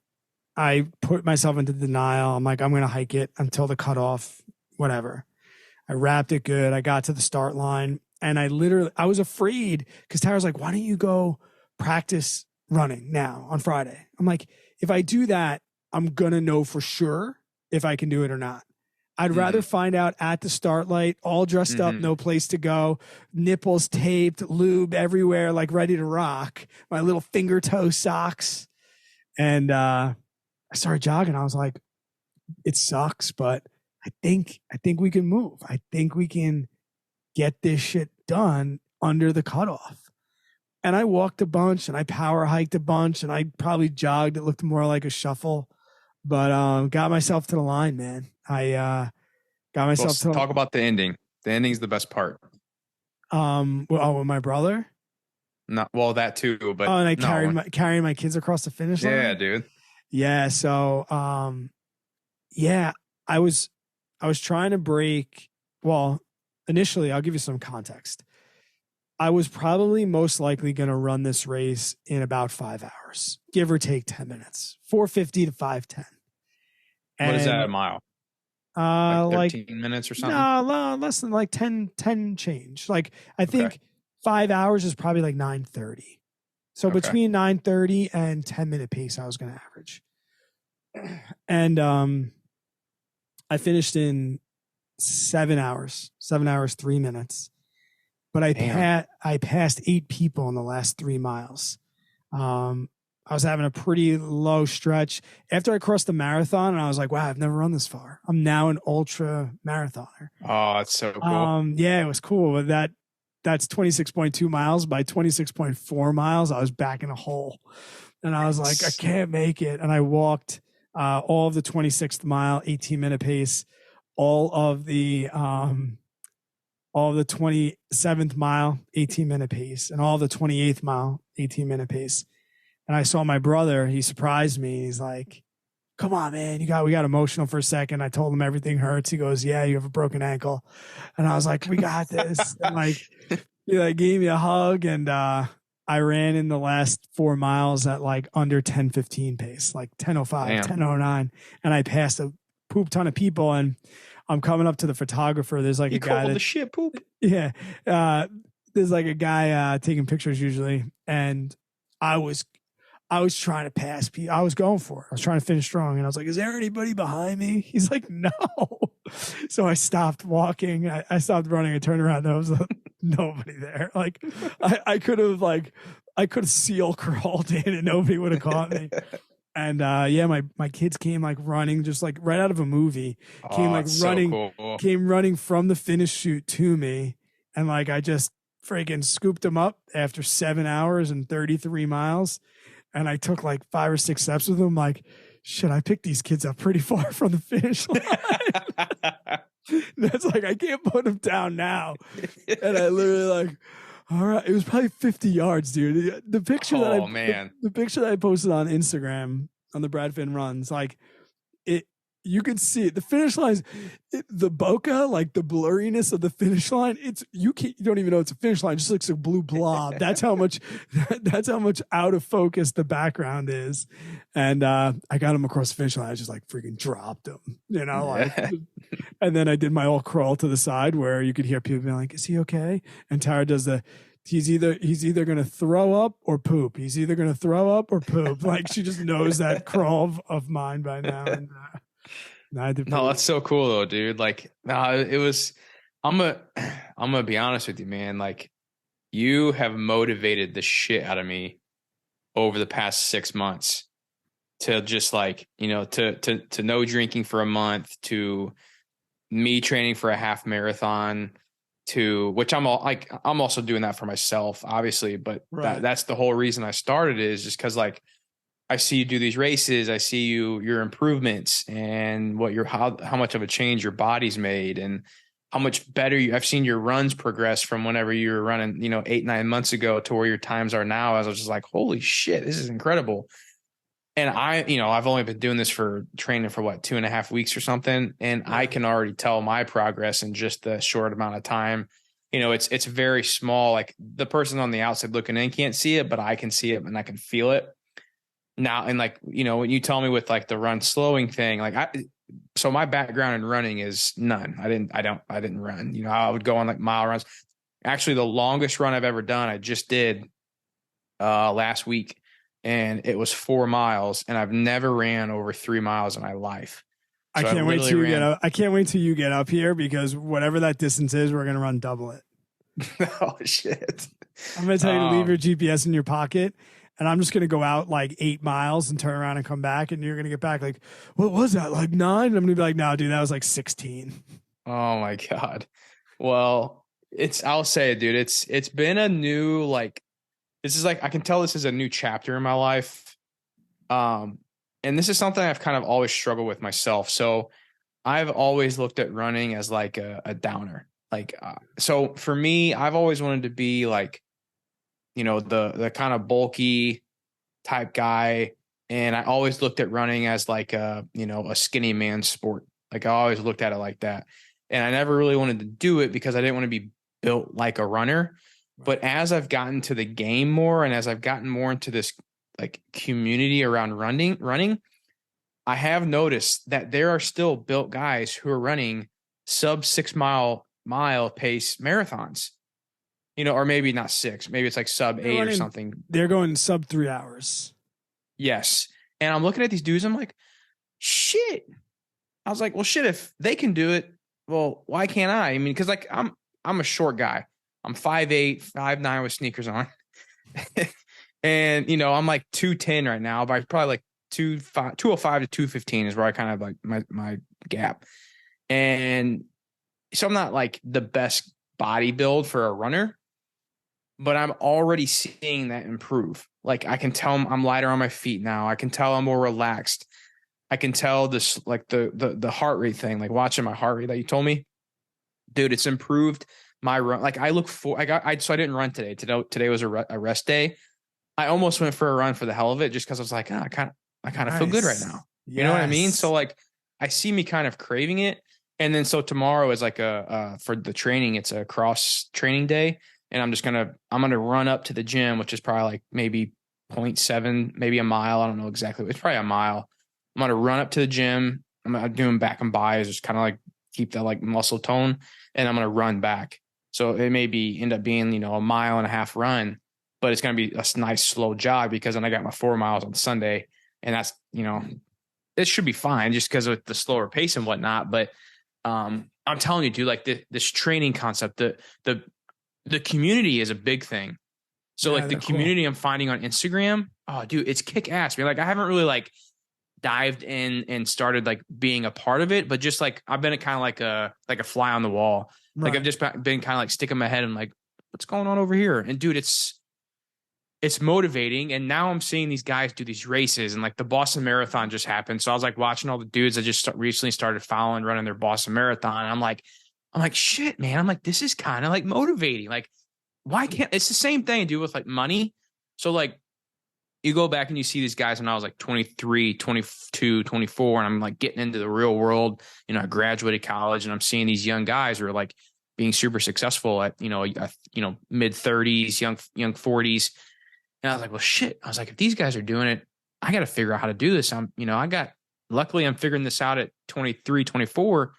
I put myself into denial. I'm like, I'm going to hike it until the cutoff, whatever. I wrapped it good. I got to the start line and I was afraid because Tara's like, why don't you go practice running now on Friday? I'm like, if I do that, I'm going to know for sure if I can do it or not. I'd rather find out at the start light, all dressed up, no place to go, nipples taped, lube everywhere, like ready to rock, my little finger toe socks. And I started jogging. I was like, it sucks, but I think we can move. I think we can get this shit done under the cutoff. And I walked a bunch and I power hiked a bunch and I probably jogged. It looked more like a shuffle, but got myself to the line, man. I got myself to talk about the ending. The ending's the best part. With my brother. Not well, that too, but and I carrying my kids across the finish line. Yeah, dude. Yeah, so yeah, I was trying to break. Well, initially, I'll give you some context. I was probably most likely going to run this race in about 5 hours, give or take 10 minutes, 450 to 510. What is that a mile? Like 13 minutes or something? No, less than like 10 change. Like I think 5 hours is probably like 9:30. So between 9:30 and 10-minute pace, I was going to average. And I finished in 7 hours, 3 minutes. But I passed 8 people in the last 3 miles. I was having a pretty low stretch after I crossed the marathon, and I was like, wow, I've never run this far. I'm now an ultra marathoner. Oh, that's so cool. Yeah, it was cool. But that's 26.2 miles. By 26.4 miles, I was back in a hole. And I was like, I can't make it. And I walked all of the 26th mile, 18-minute pace, all of the 27th mile, 18-minute pace, and all the 28th mile, 18-minute pace. And I saw my brother. He surprised me. He's like, come on, man. We got emotional for a second. I told him everything hurts. He goes, yeah, you have a broken ankle. And I was like, we got this. And like, he gave me a hug. And I ran in the last 4 miles at like under 10:15 pace, like 10:05, 10:09. And I passed a poop ton of people. And I'm coming up to the photographer. There's like a guy the shit poop. Yeah. There's like a guy taking pictures usually. And I was trying to pass people. I was going for it. I was trying to finish strong. And I was like, is there anybody behind me? He's like, no. So I stopped walking. I stopped running. I turned around. There was nobody there. Like I could have seal crawled in and nobody would have caught me. And yeah, my kids came like running, just like right out of a movie. Came running from the finish chute to me. And like I just freaking scooped them up after 7 hours and 33 miles. And I took like 5 or 6 steps with them. Like, shit, I picked these kids up pretty far from the finish line. That's like, I can't put them down now. And I literally like, all right. It was probably 50 yards, dude. The picture the picture that I posted on Instagram on the Brad Finn Runs, like you could see it. The finish line, the bokeh, like the blurriness of the finish line. You don't even know it's a finish line. It just looks like a blue blob. That's how much out of focus the background is. And I got him across the finish line. I just like freaking dropped him, and then I did my old crawl to the side where you could hear people being like, "Is he okay?" And Tara does he's either going to throw up or poop. He's either going to throw up or poop. Like she just knows that crawl of mine by now. And no, that's so cool though, dude. Like, it was. I'm gonna be honest with you, man. Like, you have motivated the shit out of me over the past 6 months to just like, to no drinking for a month, to me training for a half marathon, to which I'm also doing that for myself, obviously, but that's the whole reason I started it, is just because like I see you do these races, I see your improvements and how much of a change your body's made and how much better I've seen your runs progress from whenever you were running, 8-9 months ago to where your times are now. I was just like, holy shit, this is incredible. And I've only been doing this for training for 2.5 weeks or something. And I can already tell my progress in just the short amount of time. It's very small. Like the person on the outside looking in can't see it, but I can see it and I can feel it now. And like, when you tell me with like the run slowing thing, so my background in running is none. I didn't run, I would go on like mile runs. Actually, the longest run I've ever done, I just did last week. And it was 4 miles, and I've never ran over 3 miles in my life. I So can't wait till you get ran. up. I can't wait till you get up here because whatever that distance is, we're gonna run double it. Oh shit. I'm gonna tell you to leave your Um, GPS in your pocket, and I'm just gonna go out like 8 miles and turn around and come back, and you're gonna get back like, what was that? Like 9? I'm gonna be like, no, dude, that was like 16. oh my God. Well, I'll say it, dude. It's been a new, like, this is like, I can tell this is a new chapter in my life. Um, and this is something I've kind of always struggled with myself. So I've always looked at running as like a downer. Like, so for me, I've always wanted to be like, the kind of bulky type guy. And I always looked at running as like a skinny man sport. Like I always looked at it like that. And I never really wanted to do it because I didn't want to be built like a runner. But as I've gotten to the game more and as I've gotten more into this like community around running, I have noticed that there are still built guys who are running sub 6 mile pace marathons, or maybe not six, maybe it's like sub They're 8 or running. something. They're going sub 3 hours. Yes. And I'm looking at these dudes. I'm like, shit. I was like, well, shit, if they can do it, well, why can't I? I mean, because like I'm a short guy. I'm 5'8", 5'9" with sneakers on. And I'm like 210 right now, but probably like 205 to 215 is where I kind of like my gap. And so I'm not like the best body build for a runner, but I'm already seeing that improve. Like I can tell I'm lighter on my feet now. I can tell I'm more relaxed. I can tell this, like the heart rate thing, like watching my heart rate that you told me, dude, it's improved my run. Like so I didn't run today. Today was a rest day. I almost went for a run for the hell of it just because I was like, I kind of feel good right now. Yes. You know what I mean? So like I see me kind of craving it. And then so tomorrow is like for the training, it's a cross training day. And I'm going to run up to the gym, which is probably like maybe 0.7, maybe a mile. I don't know exactly. It's probably a mile. I'm going to run up to the gym. I'm doing back and buys, just kind of like keep that like muscle tone. And I'm going to run back. So it may end up being, a mile and a half run, but it's going to be a nice slow jog because then I got my 4 miles on Sunday, and that's, it should be fine just because of the slower pace and whatnot. But I'm telling you, dude, like this training concept, the community is a big thing. So Yeah, like the they're cool. community I'm finding on Instagram, oh dude, it's kick ass. Man, like I haven't really like dived in and started like being a part of it, but just like I've been kind of like a fly on the wall. Like Right. I've just been kind of like sticking my head and like, what's going on over here? And dude, it's motivating. And now I'm seeing these guys do these races, and like the Boston Marathon just happened. So I was like watching all the dudes that just recently started following, running their Boston Marathon. And I'm like, shit, man. I'm like, this is kind of like motivating. Like, why can't it's the same thing, dude, with like money. So like you go back and you see these guys when I was like 23, 22, 24, and I'm like getting into the real world. I graduated college and I'm seeing these young guys who are like being super successful at, mid 30s, young 40s. And I was like, well, shit. I was like, if these guys are doing it, I got to figure out how to do this. Luckily I'm figuring this out at 23, 24.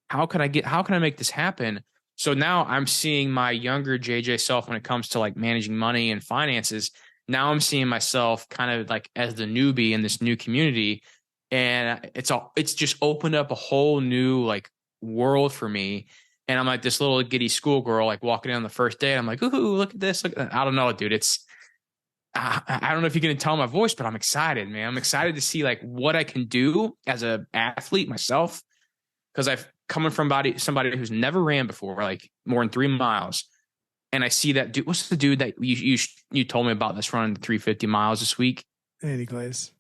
How can I make this happen? So now I'm seeing my younger JJ self when it comes to like managing money and finances. Now I'm seeing myself kind of like as the newbie in this new community. And it's just opened up a whole new like world for me. And I'm like this little giddy schoolgirl, like walking in on the first day. And I'm like, ooh, look at this. Look at that. I don't know, dude. I don't know if you can tell my voice, but I'm excited, man. I'm excited to see like what I can do as an athlete myself. Cause I've coming from somebody who's never ran before, like more than 3 miles. And I see that dude. What's the dude that you told me about that's running 350 miles this week? Andy Glaze.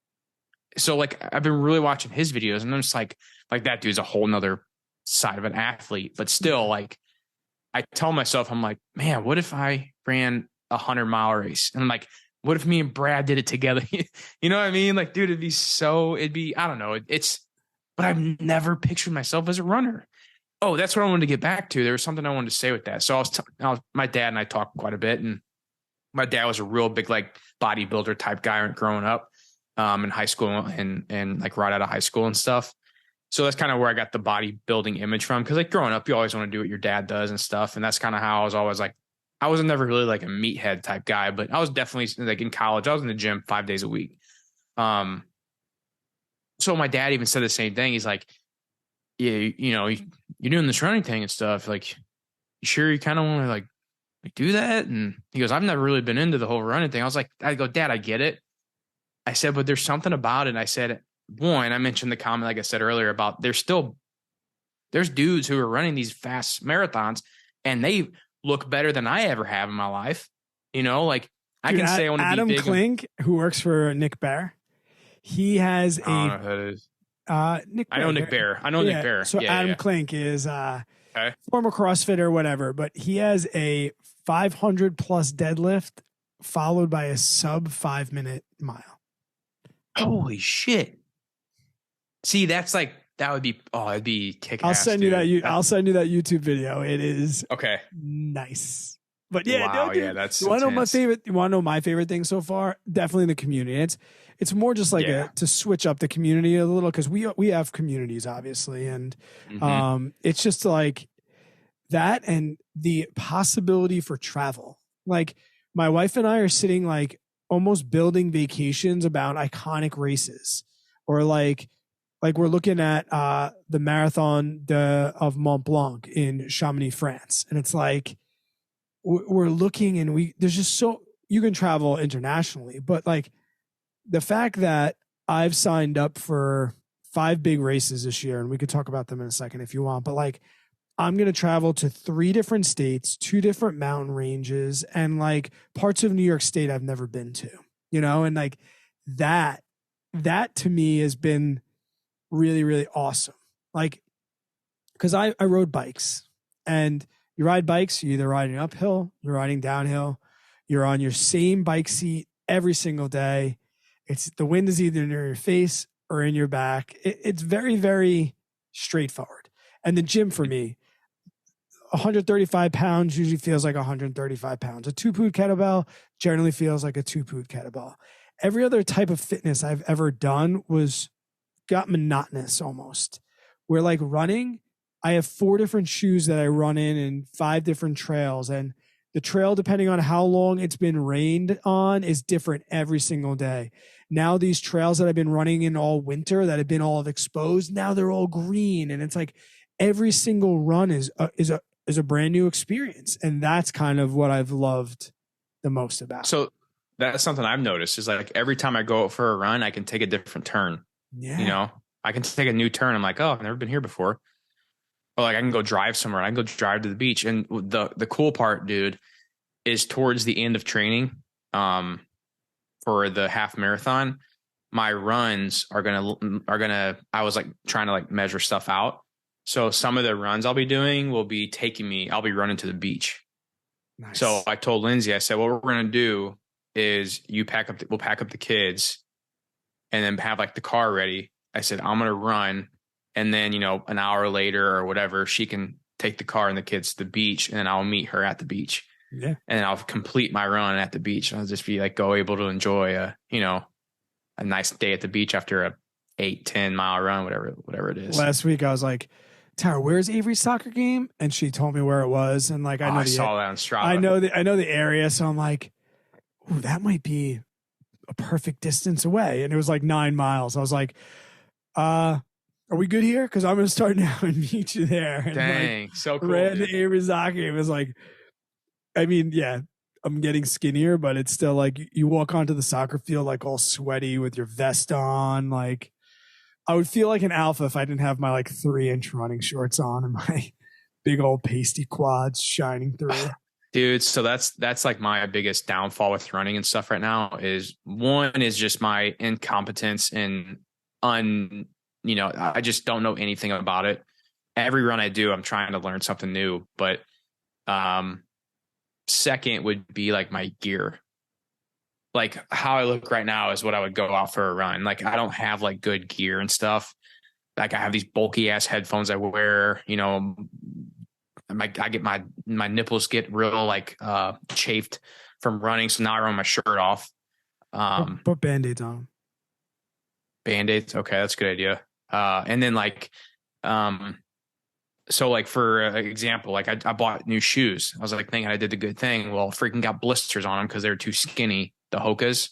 So like I've been really watching his videos, and I'm just like that dude's a whole nother side of an athlete. But still, like I tell myself, I'm like, man, what if I ran 100-mile race? And I'm like, what if me and Brad did it together? You know what I mean? Like, dude, I don't know. But I've never pictured myself as a runner. Oh, that's what I wanted to get back to. There was something I wanted to say with that. So my dad and I talked quite a bit, and my dad was a real big like bodybuilder type guy growing up in high school and like right out of high school and stuff. So that's kind of where I got the bodybuilding image from. Cause like growing up, you always want to do what your dad does and stuff. And that's kind of how I was always like, I was never really like a meathead type guy, but I was definitely like in college, I was in the gym 5 days a week. So my dad even said the same thing. He's like, yeah, you're doing this running thing and stuff. Like, you sure you kind of want to like do that? And he goes, I've never really been into the whole running thing. I go, Dad, I get it. I said, but there's something about it. I said, one, I mentioned the comment, like I said earlier, about there's dudes who are running these fast marathons and they look better than I ever have in my life. Like I Dude, can say I want to be Adam big. Klink, who works for Nick Bear, he has I don't know who that is. Nick I know Bear. Nick Bear. I know Yeah. Nick Bear. So Yeah, Adam yeah. Klink is Okay. former CrossFitter or whatever, but he has a 500 plus deadlift followed by a sub 5 minute mile. Holy shit. See, that's like that would be it'd be kick ass. I'll send you that. I'll send you that YouTube video. It is okay. Nice. But yeah, wow, dude, yeah, that's. You want to know my favorite? You want to know my favorite thing so far? Definitely the community. It's more just like to switch up the community a little because we have communities obviously, and it's just like that and the possibility for travel. Like my wife and I are sitting like almost building vacations about iconic races, or like we're looking at the marathon of Mont Blanc in Chamonix, France, and it's like we're looking and there's just so you can travel internationally, but like the fact that I've signed up for 5 big races this year, and we could talk about them in a second if you want, but like I'm going to travel to 3 different states, 2 different mountain ranges, and like parts of New York State I've never been to, and like that to me has been really, really awesome. Like, cause I rode bikes, and you ride bikes, you're either riding uphill, you're riding downhill, you're on your same bike seat every single day. It's the wind is either near your face or in your back. It's very, very straightforward. And the gym for me, 135 pounds usually feels like 135 pounds. A 2-pood kettlebell generally feels like a 2-pood kettlebell. Every other type of fitness I've ever done got monotonous almost. Where like running, I have 4 different shoes that I run in and 5 different trails. And the trail, depending on how long it's been rained on, is different every single day. Now these trails that I've been running in all winter that have been all exposed, now they're all green. And it's like every single run is a brand new experience. And that's kind of what I've loved the most about. So that's something I've noticed is like every time I go out for a run, I can take a different turn. Yeah. I can take a new turn. I'm like, oh, I've never been here before. Or like I can go drive somewhere. I can go drive to the beach. And the cool part, dude, is towards the end of training, for the half marathon, my runs are gonna. I was like trying to like measure stuff out. So some of the runs I'll be doing will be I'll be running to the beach. Nice. So I told Lindsay, I said, what we're gonna do is we'll pack up the kids, and then have like the car ready. I said, I'm gonna run. And then, an hour later or whatever, she can take the car and the kids to the beach, and then I'll meet her at the beach. Yeah. And then I'll complete my run at the beach. I'll just be like, able to enjoy a nice day at the beach after a 8-10 mile run, whatever it is. Last week I was like, Tara, where's Avery's soccer game? And she told me where it was. And like, I saw that on Strava. I know the area. So I'm like, ooh, that might be a perfect distance away. And it was like 9 miles. I was like, are we good here? Because I'm going to start now and meet you there. And dang, so cool. Ran to Avery's soccer game. It was like, I mean, yeah, I'm getting skinnier, but it's still like you walk onto the soccer field like all sweaty with your vest on. Like I would feel like an alpha if I didn't have my like 3-inch running shorts on and my big old pasty quads shining through. Dude, so that's like my biggest downfall with running and stuff right now is one is just my incompetence and I just don't know anything about it. Every run I do, I'm trying to learn something new. But second would be like my gear. Like how I look right now is what I would go out for a run. Like I don't have like good gear and stuff. Like I have these bulky ass headphones I wear, I get my nipples get real like chafed from running. So now I run my shirt off. Put Band-Aids on them. Band-Aids. Okay. That's a good idea. And then like, so like for example, like I bought new shoes. I was like thinking I did the good thing. Well, freaking got blisters on them because they were too skinny, the Hokas.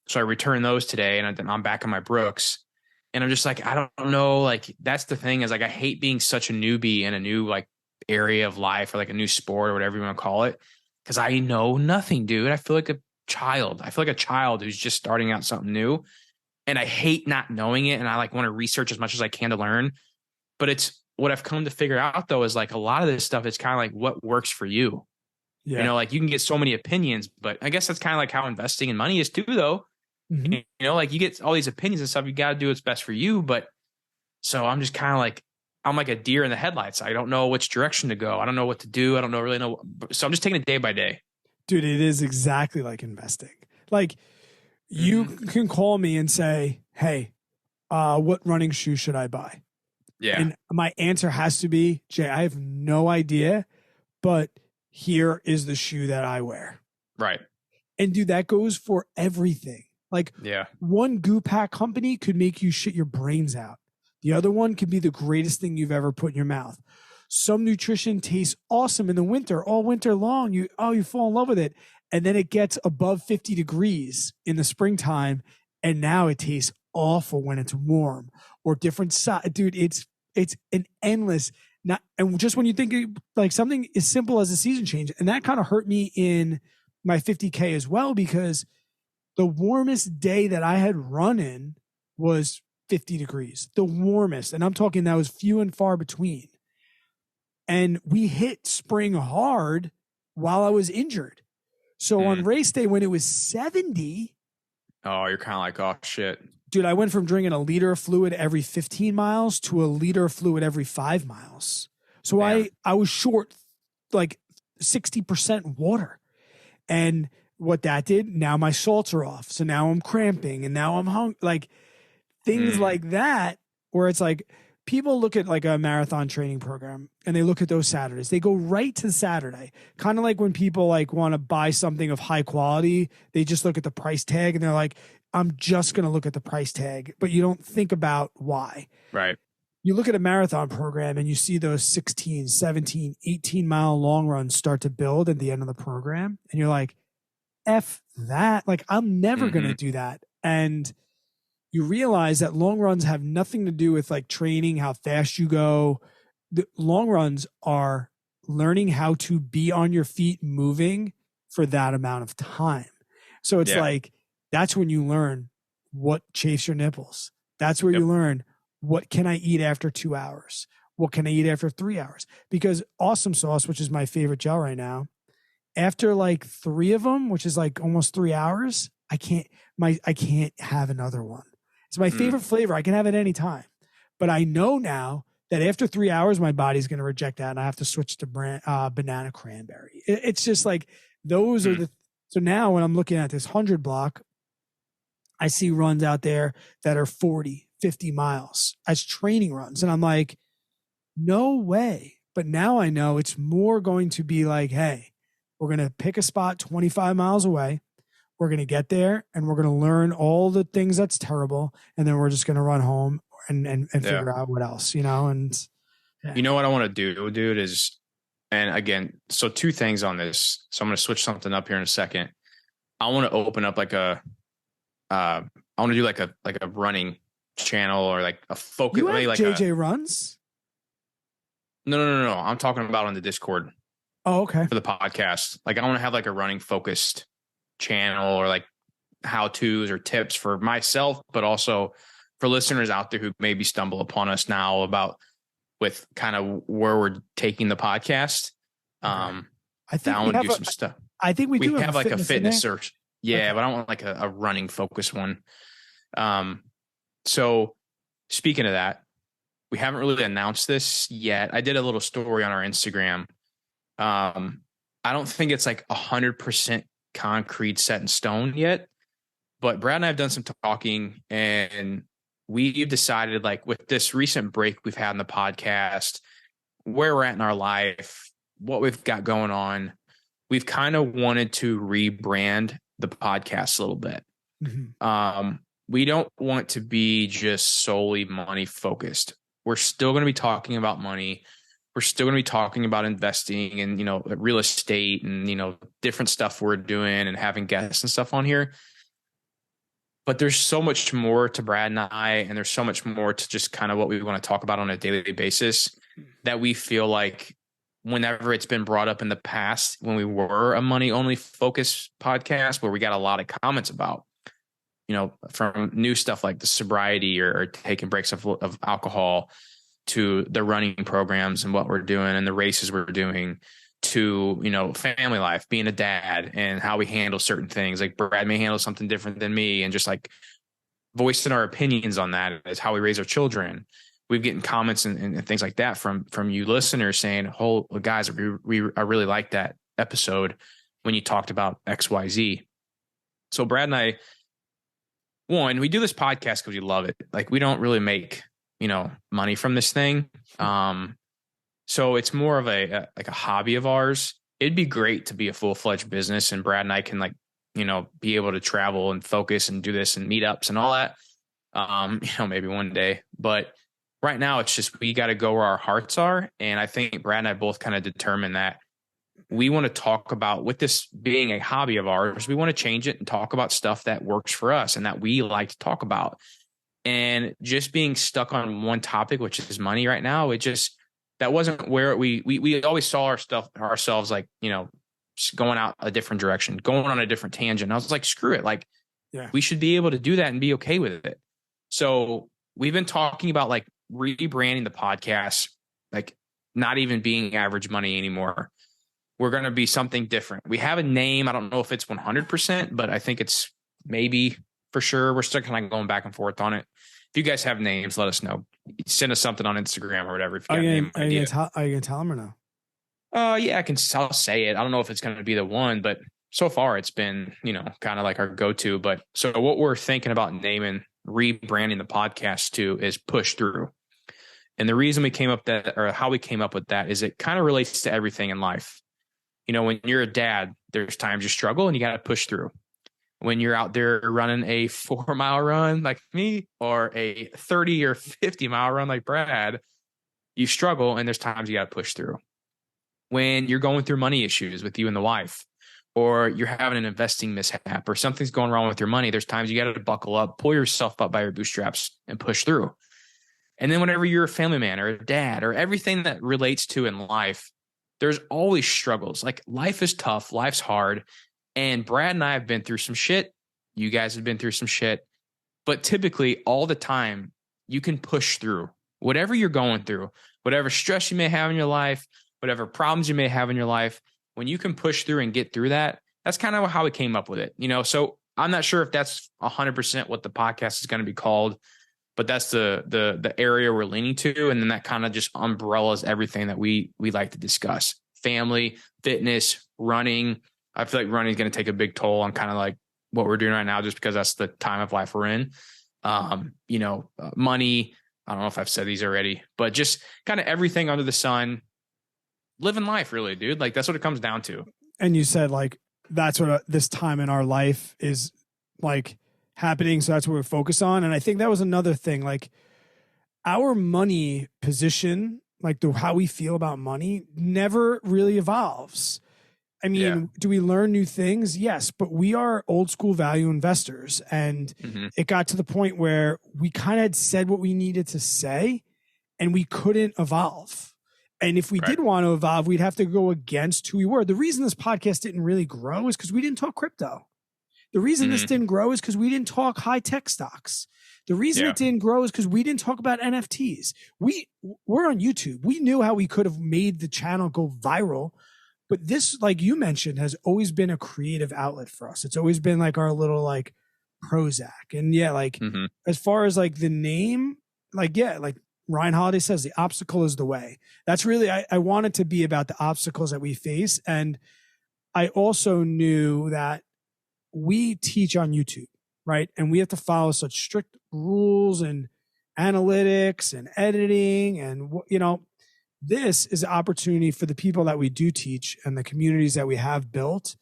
So I returned those today and I'm back in my Brooks. And I'm just like, I don't know. Like, that's the thing, is like, I hate being such a newbie in a new like area of life, or like a new sport or whatever you want to call it. Cause I know nothing, dude. I feel like a child. I feel like a child who's just starting out something new. And I hate not knowing it. And I like want to research as much as I can to learn. But it's what I've come to figure out though, is like a lot of this stuff is kind of like what works for you. You Yeah. know, like you can get so many opinions, but I guess that's kind of like how investing in money is too, though. Mm-hmm. You know, like you get all these opinions and stuff. You got to do what's best for you. But so I'm just kind of like, I'm like a deer in the headlights. I don't know which direction to go. I don't know what to do. I don't know really know. So I'm just taking it day by day. Dude, it is exactly like investing. Like you can call me and say, hey, what running shoe should I buy? Yeah. And my answer has to be, Jay, I have no idea, but here is the shoe that I wear. Right. And dude, that goes for everything. Like Yeah. one goo pack company could make you shit your brains out. The other one could be the greatest thing you've ever put in your mouth. Some nutrition tastes awesome in the winter, all winter long. You fall in love with it. And then it gets above 50 degrees in the springtime. And now it tastes awful when it's warm, or different size. Dude, it's an endless, not, and just when you think like something as simple as a season change. And that kind of hurt me in my 50K as well, because the warmest day that I had run in was 50 degrees, the warmest. And I'm talking that was few and far between. And we hit spring hard while I was injured. So on race day, when it was 70, oh, you're kind of like, oh shit. Dude, I went from drinking a liter of fluid every 15 miles to a liter of fluid every 5 miles. So I was short like 60% water. And what that did, now my salts are off. So now I'm cramping and now I'm hungry. Like things like that, where it's like people look at like a marathon training program and they look at those Saturdays. They go right to Saturday. Kind of like when people like want to buy something of high quality, they just look at the price tag and they're like, I'm just going to look at the price tag, but you don't think about why. Right. You look at a marathon program and you see those 16, 17, 18-mile long runs start to build at the end of the program. And you're like, F that. Like, I'm never going to do that. And you realize that long runs have nothing to do with like training, how fast you go. The long runs are learning how to be on your feet moving for that amount of time. So it's like, that's when you learn what chafes your nipples. That's where you learn, what can I eat after 2 hours? What can I eat after 3 hours? Because Awesome Sauce, which is my favorite gel right now, after like 3 of them, which is like almost 3 hours, I can't have another one. It's my favorite flavor. I can have it any time. But I know now that after 3 hours, my body's going to reject that and I have to switch to banana cranberry. It's just like, those are the, so now when I'm looking at this 100 block, I see runs out there that are 40, 50 miles as training runs. And I'm like, no way. But now I know it's more going to be like, hey, we're going to pick a spot 25 miles away. We're going to get there and we're going to learn all the things that's terrible. And then we're just going to run home and figure out what else, you know? And you know what I want to do, dude, is, and again, so 2 things on this. So I'm going to switch something up here in a second. I want to open up like I want to do like a running channel, or like a focus. You have like JJ runs? No. I'm talking about on the Discord. Oh, okay. For the podcast. Like I want to have like a running focused channel, or like how to's or tips for myself, but also for listeners out there who maybe stumble upon us now about with kind of where we're taking the podcast. I think I want to do some stuff. I think we do have like a fitness search. Yeah, okay. But I want like a running focus one. So speaking of that, we haven't really announced this yet. I did a little story on our Instagram. I don't think it's like 100% concrete set in stone yet, but Brad and I have done some talking, and we've decided, like, with this recent break we've had in the podcast, where we're at in our life, what we've got going on, we've kind of wanted to rebrand the podcast a little bit. We don't want to be just solely money focused. We're still going to be talking about money. We're still going to be talking about investing and, you know, real estate and, you know, different stuff we're doing and having guests and stuff on here. but there's so much more to Brad and I, and there's so much more to just kind of what we want to talk about on a daily basis that we feel like whenever it's been brought up in the past, when we were a money only focus podcast, where we got a lot of comments about, from new stuff like the sobriety or taking breaks of alcohol, to the running programs and what we're doing and the races we're doing, to, family life, being a dad and how we handle certain things. Like Brad may handle something different than me, and just like voicing our opinions on that is how we raise our children. We've getting comments and things like that from you listeners saying, "Oh, guys, I really like that episode when you talked about XYZ." So Brad and I, one, we do this podcast because we love it. Like, we don't really make, money from this thing. So it's more of a hobby of ours. It'd be great to be a full-fledged business, and Brad and I can be able to travel and focus and do this and meetups and all that. Maybe one day, but right now it's just, we got to go where our hearts are. And I think Brad and I both kind of determined that we want to talk about, with this being a hobby of ours, we want to change it and talk about stuff that works for us and that we like to talk about. And just being stuck on one topic, which is money right now, that wasn't where we always saw ourselves like, just going out a different direction, going on a different tangent. I was like, screw it. Like, we should be able to do that and be okay with it. So we've been talking about like rebranding the podcast, like not even being Average Money anymore. We're going to be something different. We have a name. I don't know if it's 100%, but I think it's maybe for sure. We're still kind of going back and forth on it. If you guys have names, let us know. Send us something on Instagram or whatever. If you got a name idea. Are you going to tell them or no? Yeah, I'll say it. I don't know if it's going to be the one, but so far it's been, kind of like our go-to. But so what we're thinking about rebranding the podcast to is Push Through. And the reason we came up how we came up with that is it kind of relates to everything in life. When you're a dad, there's times you struggle and you got to push through. When you're out there running a 4-mile run like me, or a 30 or 50-mile run like Brad, you struggle and there's times you got to push through. When you're going through money issues with you and the wife, or you're having an investing mishap, or something's going wrong with your money, there's times you got to buckle up, pull yourself up by your bootstraps and push through. And then whenever you're a family man or a dad, or everything that relates to in life, there's always struggles. Like, life is tough. Life's hard. And Brad and I have been through some shit. You guys have been through some shit. But typically, all the time, you can push through whatever you're going through, whatever stress you may have in your life, whatever problems you may have in your life. When you can push through and get through that, that's kind of how we came up with it. So I'm not sure if that's 100% what the podcast is going to be called, but that's the area we're leaning to. And then that kind of just umbrellas everything that we like to discuss: family, fitness, running. I feel like running is going to take a big toll on kind of like what we're doing right now, just because that's the time of life we're in. Money. I don't know if I've said these already, but just kind of everything under the sun, living life, really, dude. Like, that's what it comes down to. And you said like, that's what this time in our life is like happening. So that's what we're focused on. And I think that was another thing, like our money position, like how we feel about money never really evolves. I mean, do we learn new things? Yes, but we are old school value investors. And it got to the point where we kind of had said what we needed to say and we couldn't evolve. And if we did want to evolve, we'd have to go against who we were. The reason this podcast didn't really grow is because we didn't talk crypto. The reason this didn't grow is because we didn't talk high tech stocks. The reason it didn't grow is because we didn't talk about NFTs. We're on YouTube. We knew how we could have made the channel go viral. But this, like you mentioned, has always been a creative outlet for us. It's always been like our little like Prozac. And as far as like the name, like Ryan Holiday says, the obstacle is the way. That's really, I want it to be about the obstacles that we face. And I also knew that we teach on YouTube, right? And we have to follow such strict rules and analytics and editing. And, this is an opportunity for the people that we do teach and the communities that we have built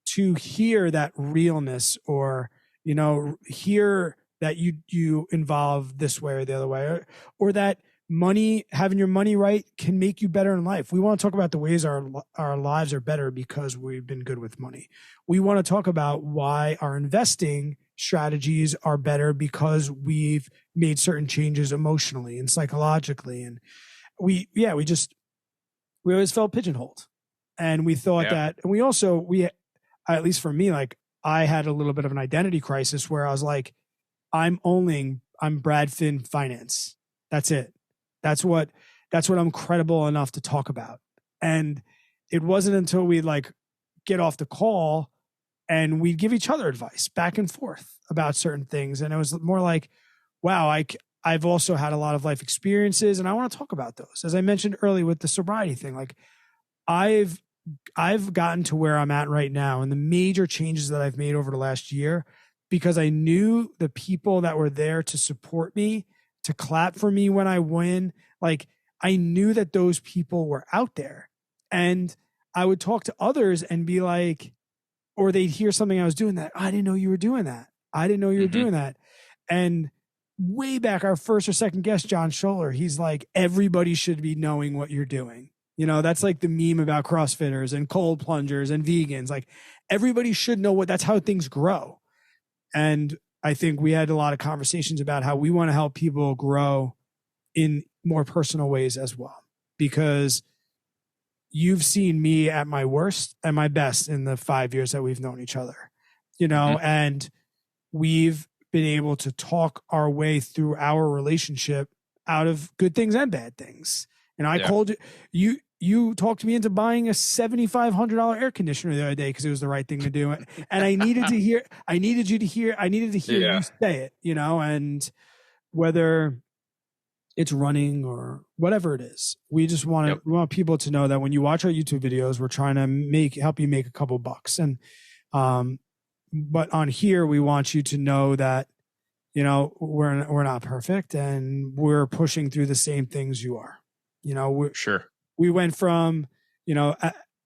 to hear that realness, or, hear that you involve this way or the other way, or that money, having your money right can make you better in life. We want to talk about the ways our lives are better because we've been good with money. We want to talk about why our investing strategies are better because we've made certain changes emotionally and psychologically. And we always felt pigeonholed, and we thought that, and we at least for me, like I had a little bit of an identity crisis where I was like, I'm Brad Finn Finance. That's it. That's what I'm credible enough to talk about. And it wasn't until we like get off the call and we'd give each other advice back and forth about certain things. And it was more like, wow, I've also had a lot of life experiences and I want to talk about those. As I mentioned earlier with the sobriety thing, like I've gotten to where I'm at right now and the major changes that I've made over the last year because I knew the people that were there to support me, to clap for me when I win. Like I knew that those people were out there, and I would talk to others and be like, or they'd hear something I was doing that, I didn't know you were doing that. I didn't know you were doing that. And way back, our first or second guest, John Scholler, he's like, everybody should be knowing what you're doing. You know, that's like the meme about CrossFitters and cold plungers and vegans. Like everybody should know that's how things grow. And I think we had a lot of conversations about how we want to help people grow in more personal ways as well, because you've seen me at my worst and my best in the 5 years that we've known each other, you know, and we've been able to talk our way through our relationship out of good things and bad things. And I called you talked me into buying a $7,500 air conditioner the other day because it was the right thing to do. And I needed to hear you say it, you know, and whether it's running or whatever it is, we just want we want people to know that when you watch our YouTube videos, we're trying to help you make a couple bucks. And, but on here, we want you to know that, you know, we're not perfect and we're pushing through the same things you are. You know, we went from, you know,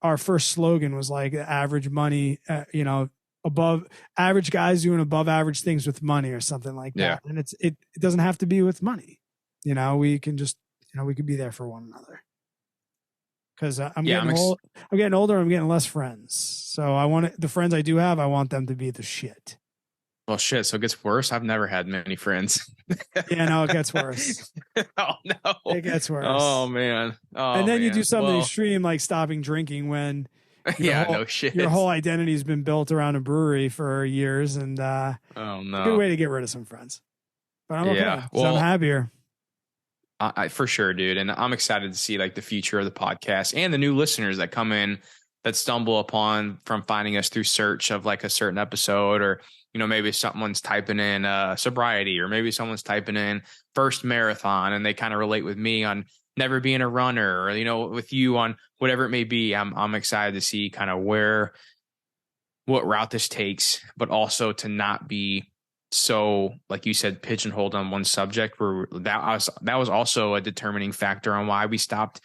our first slogan was like average money, you know, above average guys doing above average things with money or something like that. And it doesn't have to be with money. You know, we can just, you know, we could be there for one another. Cause I'm getting older. I'm getting less friends. So the friends I do have, I want them to be the shit. Well, shit. So it gets worse. I've never had many friends. Yeah, no, it gets worse. Oh no, it gets worse. Oh man. And then you do something extreme like stopping drinking when no shit. Your whole identity has been built around a brewery for years, and oh no, it's a good way to get rid of some friends. But I'm okay. I'm happier. I for sure, dude. And I'm excited to see like the future of the podcast and the new listeners that come in that stumble upon from finding us through search of like a certain episode, or, you know, maybe someone's typing in sobriety, or maybe someone's typing in first marathon and they kind of relate with me on never being a runner, or, you know, with you on whatever it may be. I'm excited to see kind of what route this takes, but also to not be so, like you said, pigeonholed on one subject, where that was also a determining factor on why we stopped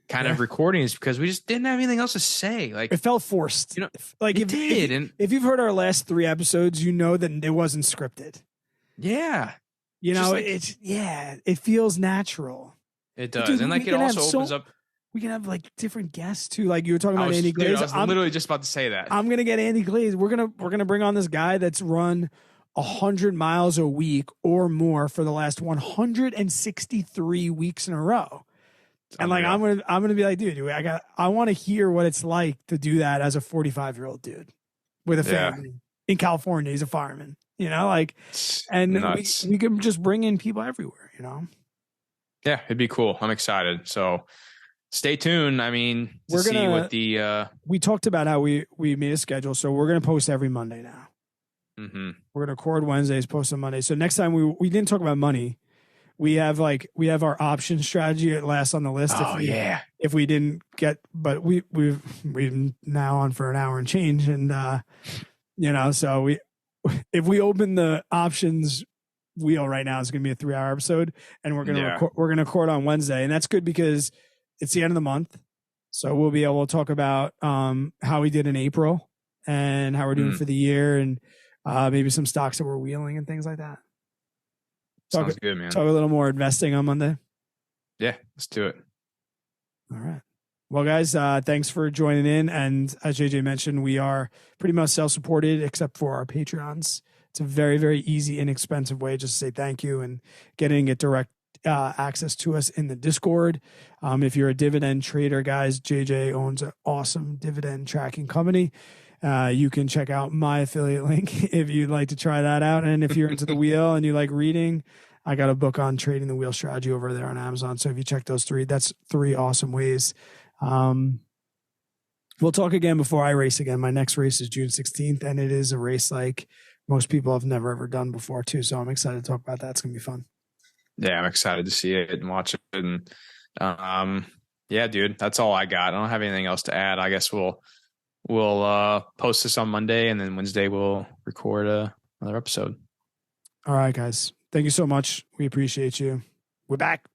kind of recording, is because we just didn't have anything else to say. Like it felt forced, you know, like if you've heard our last 3 episodes, you know that it wasn't scripted. Yeah. You know, like, it feels natural. It does. Dude, and like it also opens up. We can have like different guests too. Like you were talking about Andy Glaze. I was literally just about to say that. I'm going to get Andy Glaze. We're going to bring on this guy that's run 100 miles a week or more for the last 163 weeks in a row. And like, I'm gonna be like, dude, I want to hear what it's like to do that as a 45-year-old dude with a family in California. He's a fireman, you know, like, and we can just bring in people everywhere, you know? Yeah, it'd be cool. I'm excited. So stay tuned. I mean, see what we talked about how we made a schedule. So we're going to post every Monday now. Mm-hmm. We're going to record Wednesdays, post on Mondays. So next time we didn't talk about money. We have our option strategy at last on the list. If we didn't get, but we've now on for an hour and change, and you know, so if we open the options wheel right now, it's going to be a 3-hour episode, and we're gonna record on Wednesday, and that's good because it's the end of the month, so we'll be able to talk about how we did in April and how we're doing for the year, and maybe some stocks that we're wheeling and things like that. Sounds good, man. Talk a little more investing on Monday. Yeah, let's do it. All right. Well, guys, thanks for joining in. And as JJ mentioned, we are pretty much self-supported except for our Patreons. It's a very, very easy, inexpensive way just to say thank you and getting it direct access to us in the Discord. If you're a dividend trader, guys, JJ owns an awesome dividend tracking company. You can check out my affiliate link if you'd like to try that out. And if you're into the wheel and you like reading, I got a book on trading the wheel strategy over there on Amazon. So if you check those three, that's 3 awesome ways. We'll talk again before I race again. My next race is June 16th, and it is a race like most people have never ever done before too. So I'm excited to talk about that. It's going to be fun. Yeah, I'm excited to see it and watch it. And yeah, dude, that's all I got. I don't have anything else to add. I guess we'll post this on Monday, and then Wednesday we'll record another episode. All right, guys. Thank you so much. We appreciate you. We're back.